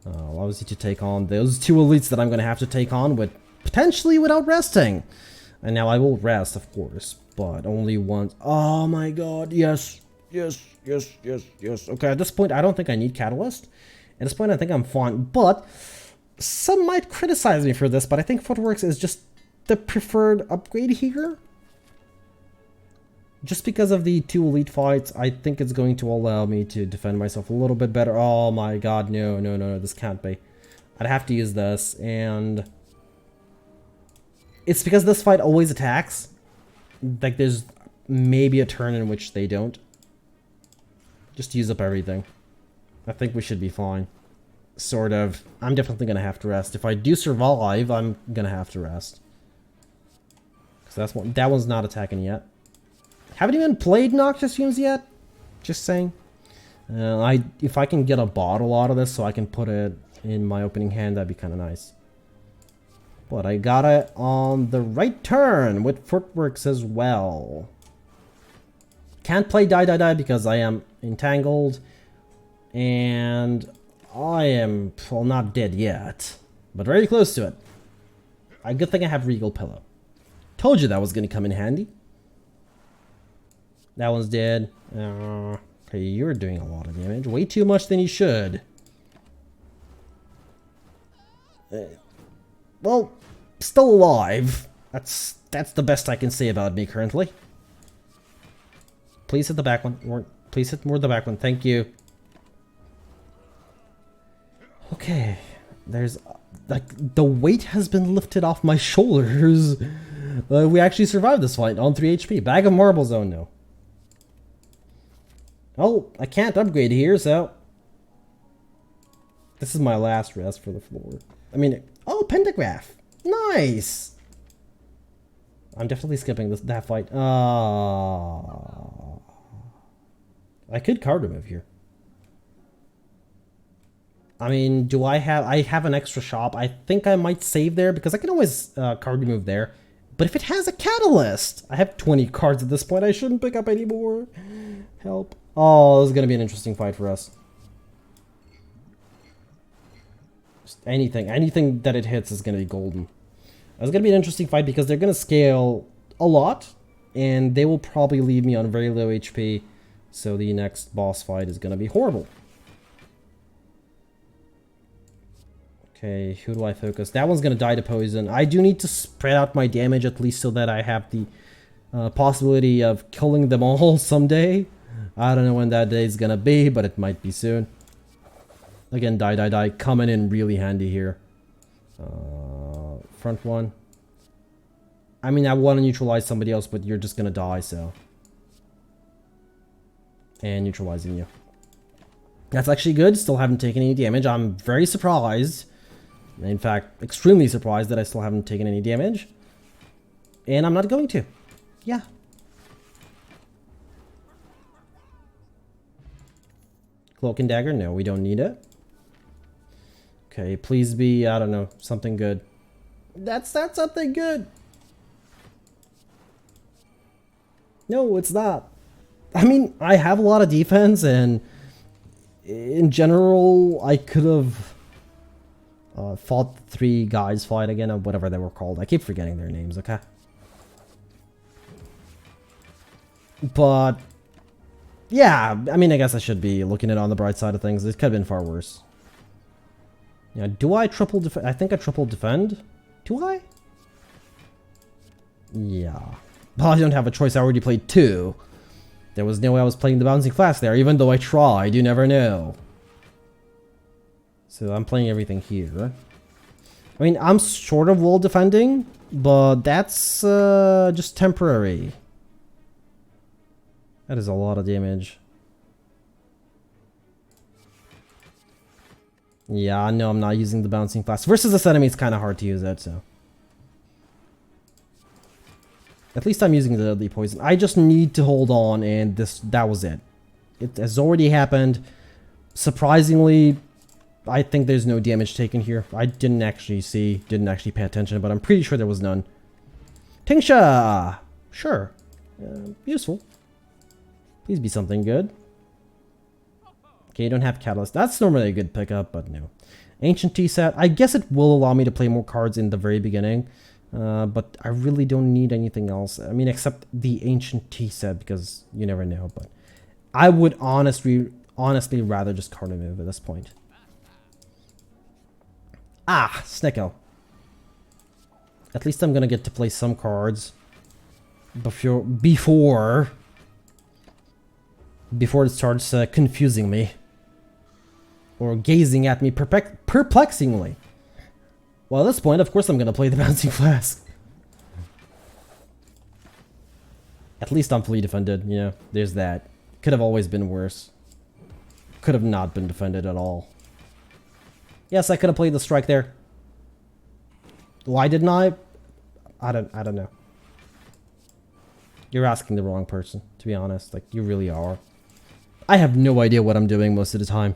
Allows you to take on those 2 elites that I'm going to have to take on with potentially without resting. And now I will rest, of course, but only once. Oh my god, yes, yes, yes, yes, yes. Okay, at this point, I don't think I need Catalyst. At this point, I think I'm fine, but some might criticize me for this, but I think Footworks is just the preferred upgrade here. Just because of the 2 elite fights, I think it's going to allow me to defend myself a little bit better. Oh my god, no, no, no, this can't be. I'd have to use this, and it's because this fight always attacks. Like, there's maybe a turn in which they don't. Just use up everything. I think we should be fine. Sort of. I'm definitely gonna have to rest. If I do survive, I'm gonna have to rest. Because that one's not attacking yet. Haven't even played Noxious Fumes yet. Just saying. If I can get a bottle out of this so I can put it in my opening hand, that'd be kind of nice. But I got it on the right turn with Footworks as well. Can't play Die because I am entangled. And I am, well, not dead yet, but very close to it. A good thing I have Regal Pillow. Told you that was going to come in handy. That one's dead. Okay, you're doing a lot of damage. Way too much than you should. Well, still alive. That's the best I can say about me currently. Please hit the back one. Please hit more the back one. Thank you. Okay. There's... like, the weight has been lifted off my shoulders. We actually survived this fight on 3 HP. Bag of marbles, oh no. Oh, I can't upgrade here, so... this is my last rest for the floor. I mean... oh, Pentagraph! Nice! I'm definitely skipping that fight. I could card remove here. I mean, do I have an extra shop? I think I might save there because I can always card remove there. But if it has a catalyst, I have 20 cards at this point. I shouldn't pick up any more. Help. Oh, this is going to be an interesting fight for us. Just anything that it hits is going to be golden. It's going to be an interesting fight because they're going to scale a lot. And they will probably leave me on very low HP. So the next boss fight is going to be horrible. Okay, who do I focus? That one's going to die to poison. I do need to spread out my damage at least so that I have the possibility of killing them all someday. I don't know when that day is going to be, but it might be soon. Again, die, coming in really handy here. Front one. I mean, I want to neutralize somebody else, but you're just going to die, so. And neutralizing you. That's actually good. Still haven't taken any damage. I'm very surprised. In fact, extremely surprised that I still haven't taken any damage. And I'm not going to. Yeah. Cloak and Dagger? No, we don't need it. Okay, please be, I don't know, something good. That's something good. No, it's not. I mean, I have a lot of defense, and in general, I could have fought the 3 guys fight again, or whatever they were called. I keep forgetting their names, okay? But, yeah, I mean, I guess I should be looking at it on the bright side of things. It could have been far worse. Yeah, do I triple defend? I think I triple defend. Do I? Yeah. Well, I don't have a choice. I already played 2. There was no way I was playing the Bouncing Flask there, even though I tried. You never know. So I'm playing everything here. I mean, I'm sort of wall defending, but that's just temporary. That is a lot of damage. Yeah, no, I'm not using the Bouncing Flask. Versus this enemy, it's kind of hard to use that, so. At least I'm using the deadly poison. I just need to hold on, and that was it. It has already happened. Surprisingly, I think there's no damage taken here. I didn't actually pay attention, but I'm pretty sure there was none. Tingsha! Sure. Useful. Please be something good. Okay, you don't have Catalyst. That's normally a good pickup, but no. Ancient Tea Set. I guess it will allow me to play more cards in the very beginning. But I really don't need anything else. I mean, except the Ancient Tea Set, because you never know. But I would honestly rather just card remove at this point. Ah, Snicko. At least I'm gonna get to play some cards before it starts confusing me. Or gazing at me perplexingly. Well, at this point, of course I'm gonna play the Bouncing Flask. At least I'm fully defended, you know, there's that. Could have always been worse. Could have not been defended at all. Yes, I could have played the strike there. Why didn't I? I don't know. You're asking the wrong person, to be honest. Like, you really are. I have no idea what I'm doing most of the time.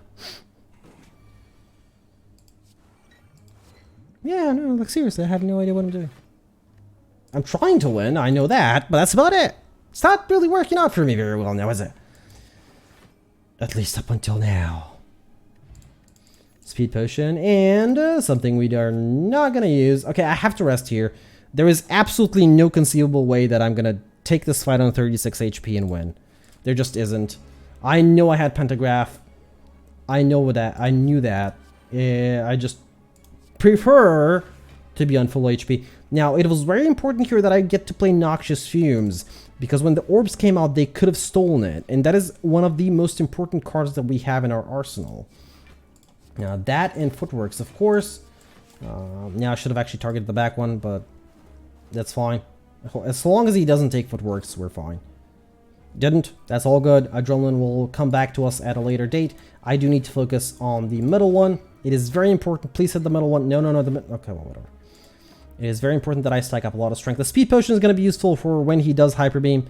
Yeah, no, like seriously, I have no idea what I'm doing. I'm trying to win, I know that, but that's about it. It's not really working out for me very well now, is it? At least up until now. Speed Potion, and something we are not going to use. Okay, I have to rest here. There is absolutely no conceivable way that I'm going to take this fight on 36 HP and win. There just isn't. I know I had Pentagraph. I know that. I knew that. I just prefer to be on full HP. Now, it was very important here that I get to play Noxious Fumes, because when the orbs came out, they could have stolen it, and that is one of the most important cards that we have in our arsenal. Now, that and Footworks, of course. Now, I should have actually targeted the back one, but that's fine. As long as he doesn't take Footworks, we're fine. Didn't. That's all good. Adrenaline will come back to us at a later date. I do need to focus on the middle one. It is very important. Please hit the middle one. No. Okay, well, whatever. It is very important that I stack up a lot of strength. The Speed Potion is going to be useful for when he does Hyper Beam.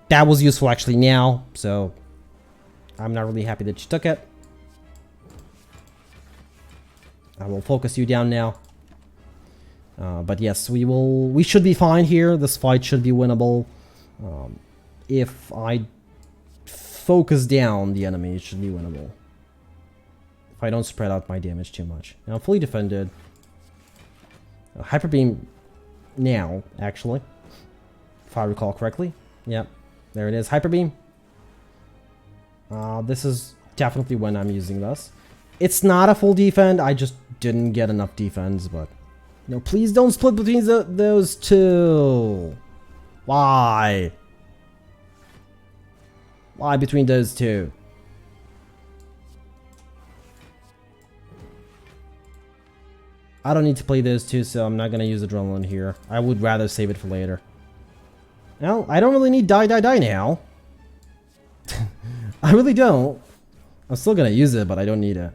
That was useful actually now, so I'm not really happy that she took it. I will focus you down now. But yes, we should be fine here. This fight should be winnable. If I focus down the enemy, it should be winnable. If I don't spread out my damage too much. Now I'm fully defended. Hyper Beam now, actually. If I recall correctly. Yep, there it is. Hyper Beam. This is definitely when I'm using this. It's not a full defend. I just didn't get enough defense, but... No, please don't split between those two. Why? Why between those two? I don't need to play those two, so I'm not gonna use Adrenaline here. I would rather save it for later. Well, I don't really need die now. I really don't. I'm still gonna use it, but I don't need it.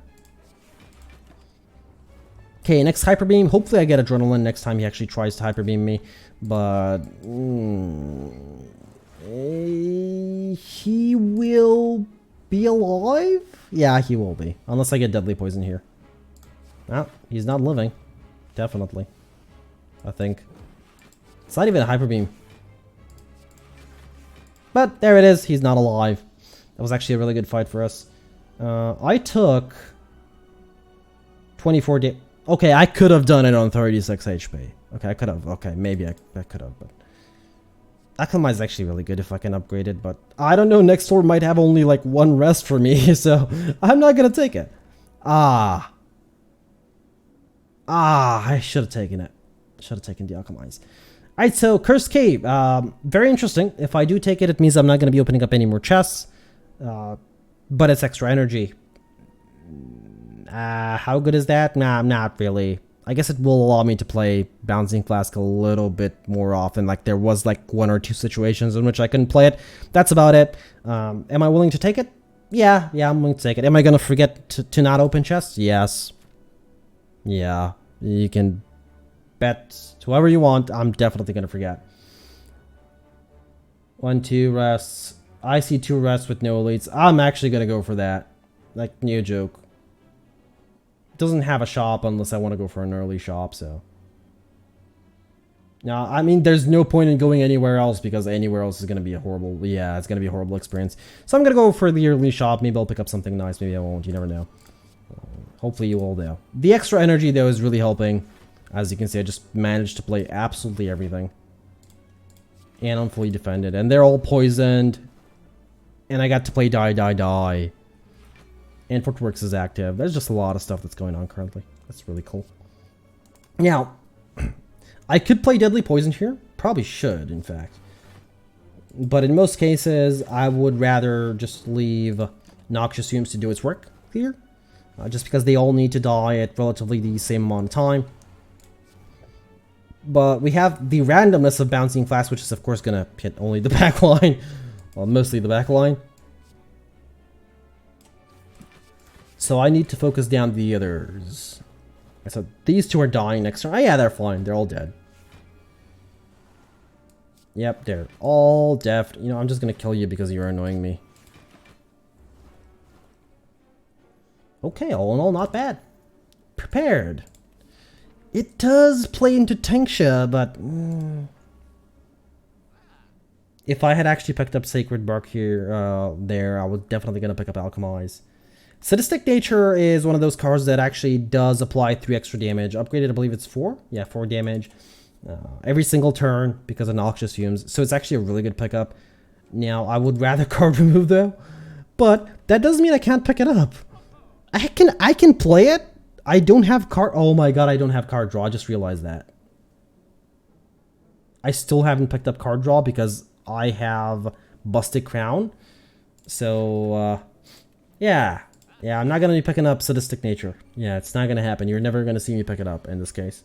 Okay, next Hyper Beam. Hopefully I get Adrenaline next time he actually tries to Hyper Beam me. But... he will be alive? Yeah, he will be. Unless I get Deadly Poison here. No, he's not living. Definitely. I think. It's not even a Hyper Beam. But there it is. He's not alive. That was actually a really good fight for us. I took 24 damage. Okay, I could have done it on 36 HP. Okay, I could have. Okay, maybe I could have, but... Acclimate is actually really good if I can upgrade it, but... I don't know, next store might have only like one rest for me, so... I'm not gonna take it. I should have taken it. Should have taken the Alchemize. Alright, so Cursed Cave. Very interesting. If I do take it, it means I'm not gonna be opening up any more chests. But it's extra energy. How good is that? Nah, not really. I guess it will allow me to play Bouncing Flask a little bit more often. Like there was like 1 or 2 situations in which I couldn't play it. That's about it. Am I willing to take it? Yeah, I'm willing to take it. Am I gonna forget to not open chests? Yes. Yeah, you can bet whoever you want. I'm definitely gonna forget. 1, 2 rests. I see 2 rests with no elites. I'm actually gonna go for that. Like, no joke. It doesn't have a shop unless I want to go for an early shop, so. Now, I mean, there's no point in going anywhere else because anywhere else is going to be a horrible, yeah, it's going to be a horrible experience. So I'm going to go for the early shop. Maybe I'll pick up something nice. Maybe I won't. You never know. Hopefully you will, though. The extra energy, though, is really helping. As you can see, I just managed to play absolutely everything. And I'm fully defended. And they're all poisoned. And I got to play die, die, die. And Footworks is active. There's just a lot of stuff that's going on currently. That's really cool. Now, I could play Deadly Poison here. Probably should, in fact. But in most cases, I would rather just leave Noxious Fumes to do its work here. Just because they all need to die at relatively the same amount of time. But we have the randomness of Bouncing Flask, which is of course going to hit only the back line. Well, mostly the back line. So I need to focus down the others. So these two are dying next turn. Oh yeah, they're fine. They're all dead. Yep, they're all deaf. You know, I'm just going to kill you because you're annoying me. Okay, all in all, not bad. Prepared. It does play into Tanksha, but... if I had actually picked up Sacred Bark here, I was definitely going to pick up Alchemize. Sadistic Nature is one of those cards that actually does apply 3 extra damage. Upgraded, I believe it's 4? Yeah, 4 damage. Every single turn because of Noxious Fumes. So it's actually a really good pickup. Now, I would rather card remove though. But that doesn't mean I can't pick it up. I can play it. I don't have card. Oh my god, I don't have card draw. I just realized that. I still haven't picked up card draw because I have Busted Crown. So, yeah. Yeah, I'm not going to be picking up Sadistic Nature. Yeah, it's not going to happen. You're never going to see me pick it up in this case.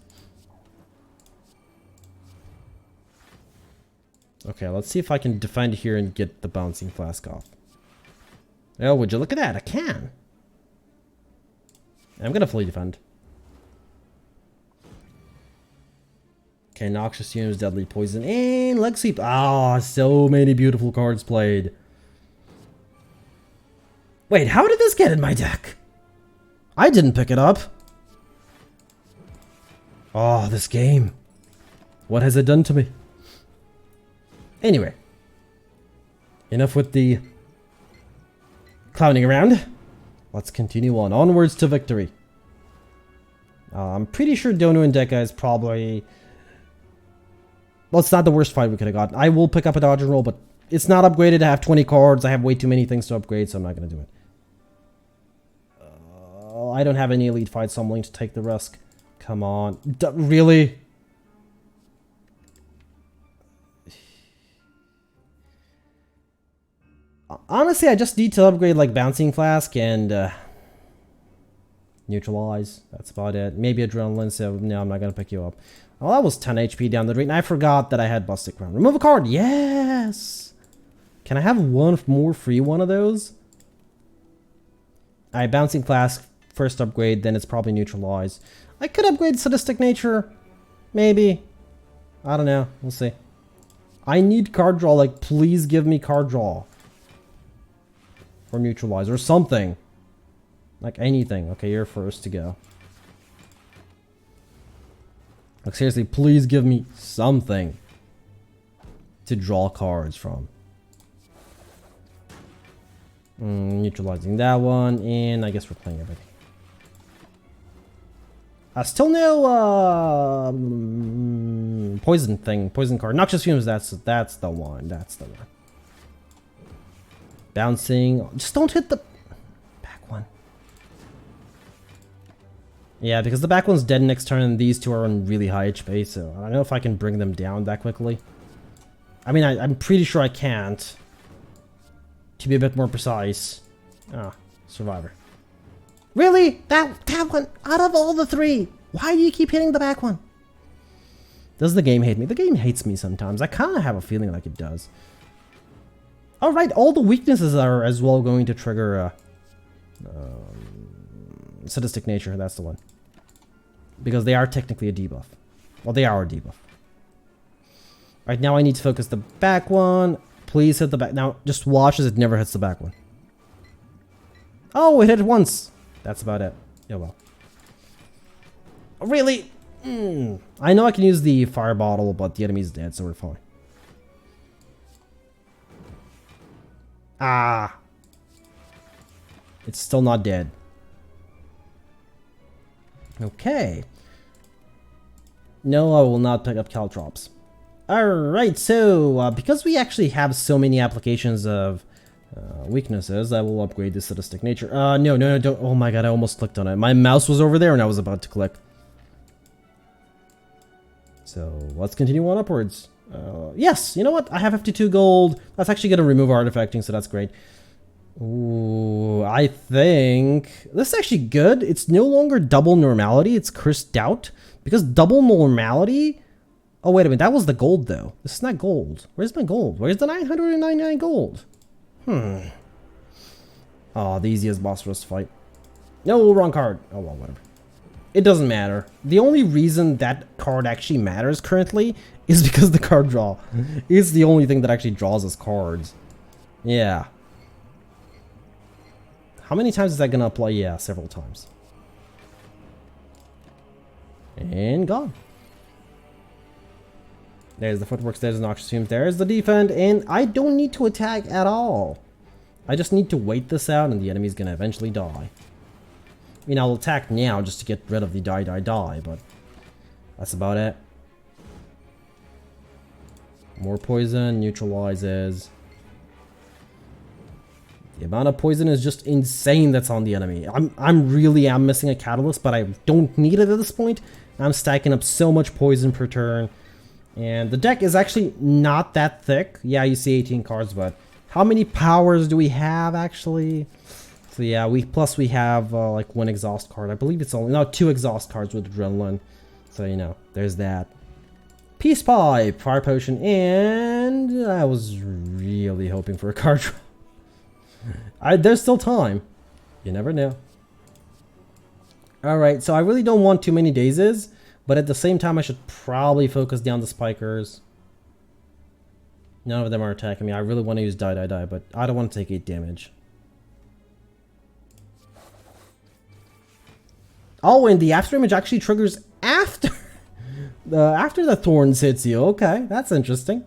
Okay, let's see if I can defend here and get the Bouncing Flask off. Oh, would you look at that? I can. I'm going to fully defend. Okay, Noxious Fumes, Deadly Poison, and Leg Sweep. Ah, so many beautiful cards played. Wait, how did this get in my deck? I didn't pick it up. Oh, this game. What has it done to me? Anyway. Enough with the clowning around. Let's continue on. Onwards to victory. I'm pretty sure Dono and Deca is probably... well, it's not the worst fight we could have gotten. I will pick up a dodge and roll, but it's not upgraded. I have 20 cards. I have way too many things to upgrade, so I'm not going to do it. I don't have any elite fights, so I'm willing to take the risk. Come on. Really? Honestly, I just need to upgrade like Bouncing Flask and Neutralize. That's about it. Maybe Adrenaline, so no, I'm not going to pick you up. Well, that was 10 HP down the drain. I forgot that I had Busted Crown. Remove a card. Yes! Can I have one more free one of those? Alright, Bouncing Flask. First upgrade, then it's probably Neutralize. I could upgrade Sadistic Nature. Maybe. I don't know. We'll see. I need card draw. Like, please give me card draw. Or Neutralize. Or something. Like, anything. Okay, you're first to go. Like, seriously, please give me something to draw cards from. Neutralizing that one, and I guess we're playing everything. Still no poison thing, poison card. Noxious Fumes, that's the one, that's the one. Bouncing, just don't hit the back one. Yeah, because the back one's dead next turn and these two are on really high HP, so I don't know if I can bring them down that quickly. I mean, I'm pretty sure I can't. To be a bit more precise. Ah, Survivor. Really? That one? Out of all the 3? Why do you keep hitting the back one? Does the game hate me? The game hates me sometimes. I kind of have a feeling like it does. Alright, all the weaknesses are as well going to trigger Sadistic Nature. That's the one. Because they are technically a debuff. Well, they are a debuff. Right now I need to focus the back one. Please hit the back. Now, just watch as it never hits the back one. Oh, it hit it once. That's about it. Oh well. Really? I know I can use the fire bottle, but the enemy's dead, so we're fine. Ah. It's still not dead. Okay. No, I will not pick up caltrops. Alright, so because we actually have so many applications of weaknesses, I will upgrade the sadistic nature. No, don't. Oh my god, I almost clicked on it. My mouse was over there and I was about to click. So let's continue on upwards. Yes, you know what? I have 52 gold. That's actually going to remove artifacting, so that's great. Ooh, I think this is actually good. It's no longer double normality. It's cursed doubt. Because double normality... Oh, wait a minute. That was the gold, though. This is not gold. Where's my gold? Where's the 999 gold? Oh, the easiest boss for us to fight. No, wrong card. Oh, well, whatever. It doesn't matter. The only reason that card actually matters currently is because the card draw. It's the only thing that actually draws us cards. Yeah. How many times is that gonna apply? Yeah, several times. And gone. There's the footworks, there's the noxious fumes, there's the defend, and I don't need to attack at all. I just need to wait this out and the enemy's gonna eventually die. I mean, I'll attack now just to get rid of the die, but that's about it. More poison, neutralizes. The amount of poison is just insane that's on the enemy. I'm really missing a catalyst, but I don't need it at this point. I'm stacking up so much poison per turn. And the deck is actually not that thick. Yeah, you see 18 cards, but how many powers do we have actually? So yeah, we have like one exhaust card. I believe it's only, no, 2 exhaust cards with adrenaline. So, you know, there's that. Peace Pipe, Fire Potion, and I was really hoping for a card draw. There's still time. You never know. Alright, so I really don't want too many dazes, but at the same time I should probably focus down the spikers. None of them are attacking me. I really want to use die, but I don't want to take 8 damage. Oh, and the after image actually triggers after after the thorns hits you. Okay, that's interesting.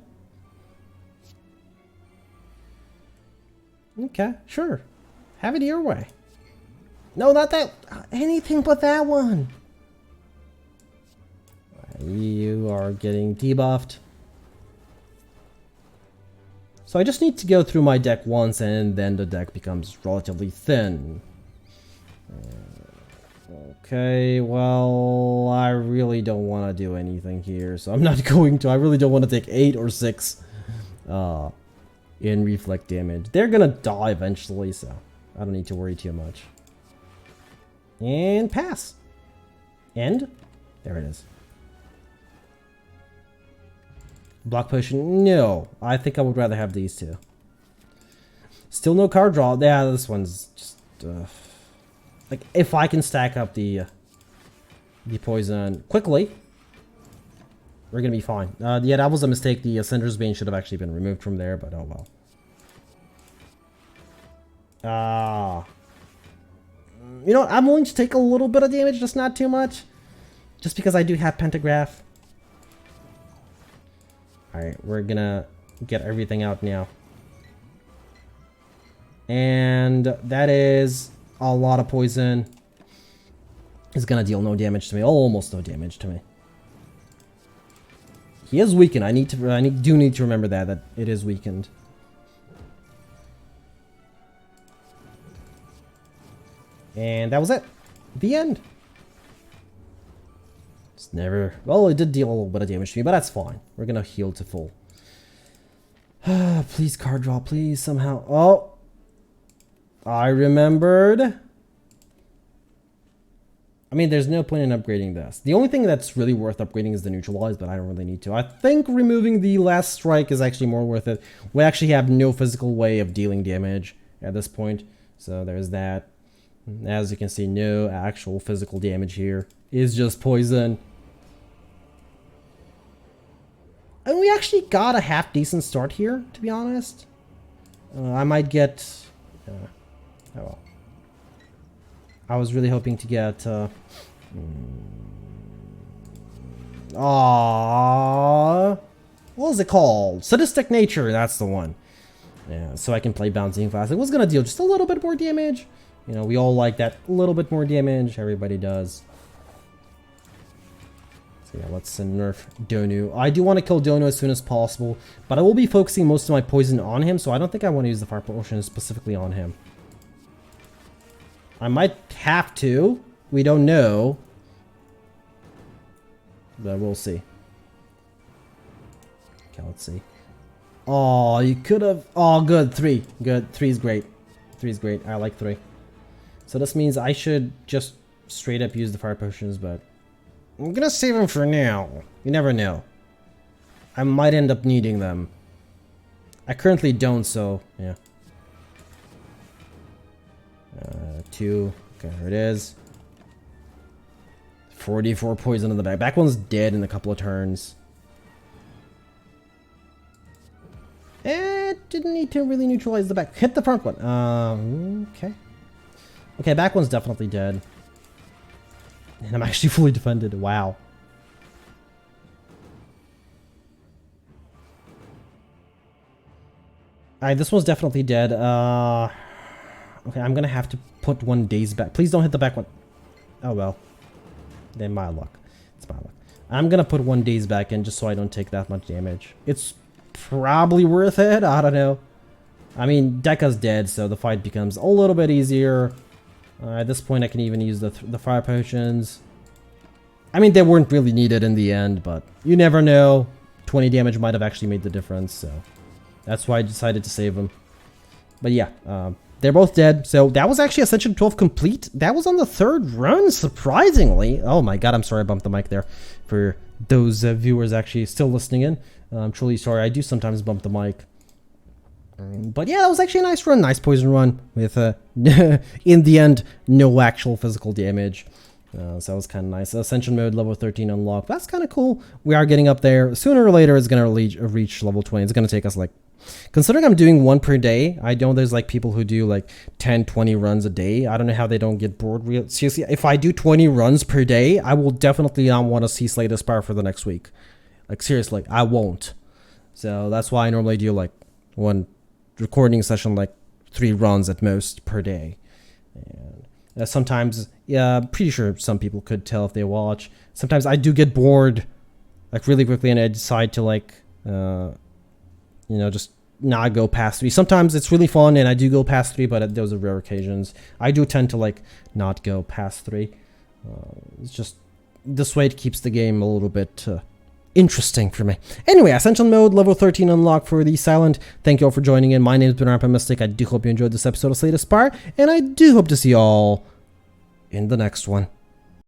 Okay, sure. Have it your way. No, not that. Anything but that one. You are getting debuffed. So I just need to go through my deck once and then the deck becomes relatively thin. Okay, well, I really don't want to do anything here, so I'm not going to. I really don't want to take 8 or 6 in reflect damage. They're gonna die eventually, so I don't need to worry too much. And pass. End. There it is. Block potion. No, I think I would rather have these two. Still no card draw. Yeah, this one's just like, if I can stack up the poison quickly, we're gonna be fine. Yeah, that was a mistake. The Cinder's Bane should have actually been removed from there, but oh well. You know what? I'm willing to take a little bit of damage, just not too much. Just because I do have Pentagraph. Alright, we're gonna get everything out now. And that is a lot of poison. It's gonna deal no damage to me. Almost no damage to me. He is weakened. I do need to remember that it is weakened. And that was it. The end. It's never... Well, it did deal a little bit of damage to me, but that's fine. We're gonna heal to full. Please card draw, please, somehow. Oh! I remembered. I mean, there's no point in upgrading this. The only thing that's really worth upgrading is the neutralize, but I don't really need to. I think removing the last strike is actually more worth it. We actually have no physical way of dealing damage at this point. So there's that. As you can see, no actual physical damage here. It's just poison. And we actually got a half decent start here, to be honest. I might get... oh well. I was really hoping to get... Aww. What was it called? Sadistic Nature, that's the one. Yeah, so I can play Bouncing Classic. What's gonna deal just a little bit more damage? You know, we all like that little bit more damage. Everybody does. So yeah, let's nerf Donu. I do want to kill Donu as soon as possible, but I will be focusing most of my poison on him, so I don't think I want to use the Fire Potion specifically on him. I might have to. We don't know. But we'll see. Okay, let's see. Oh, you could have... Oh, good. 3. Good. 3 is great. 3 is great. I like 3. So this means I should just straight up use the Fire Potions, but... I'm gonna save them for now. You never know. I might end up needing them. I currently don't, so... Yeah. 2. Okay, here it is. 44 poison in the back. Back one's dead in a couple of turns. Didn't need to really neutralize the back. Hit the front one. Okay. Okay, back one's definitely dead. And I'm actually fully defended. Wow. Alright, this one's definitely dead. Okay, I'm gonna have to put one daze back. Please don't hit the back one. Oh well. Then my luck. It's my luck. I'm gonna put one daze back in just so I don't take that much damage. It's probably worth it. I don't know. I mean, Dekka's dead, so the fight becomes a little bit easier. At this point, I can even use the Fire Potions. I mean, they weren't really needed in the end, but you never know. 20 damage might have actually made the difference, so that's why I decided to save them. But yeah, they're both dead. So that was actually Ascension 12 complete. That was on the 3rd run, surprisingly. Oh my god, I'm sorry I bumped the mic there for those viewers actually still listening in. I'm truly sorry. I do sometimes bump the mic. But yeah, that was actually a nice run. Nice poison run with, in the end, no actual physical damage. So that was kind of nice. Ascension mode, level 13 unlocked. That's kind of cool. We are getting up there. Sooner or later, it's going to reach level 20. It's going to take us like... Considering I'm doing 1 per day, I know there's like people who do like 10, 20 runs a day. I don't know how they don't get bored. Seriously, if I do 20 runs per day, I will definitely not want to see Slay the Spire for the next week. Like seriously, I won't. So that's why I normally do like 1 recording session, like 3 runs at most per day. And sometimes, yeah, I'm pretty sure some people could tell if they watch. Sometimes I do get bored like really quickly and I decide to like, you know, just not go past 3. Sometimes it's really fun and I do go past 3, but those are rare occasions. I do tend to like not go past 3. It's just this way it keeps the game a little bit interesting for me. Anyway, Ascension mode, level 13 unlocked for the Silent. Thank you all for joining in. My name has been Rampant. I do hope you enjoyed this episode of Slay the Spire, and I do hope to see you all in the next one.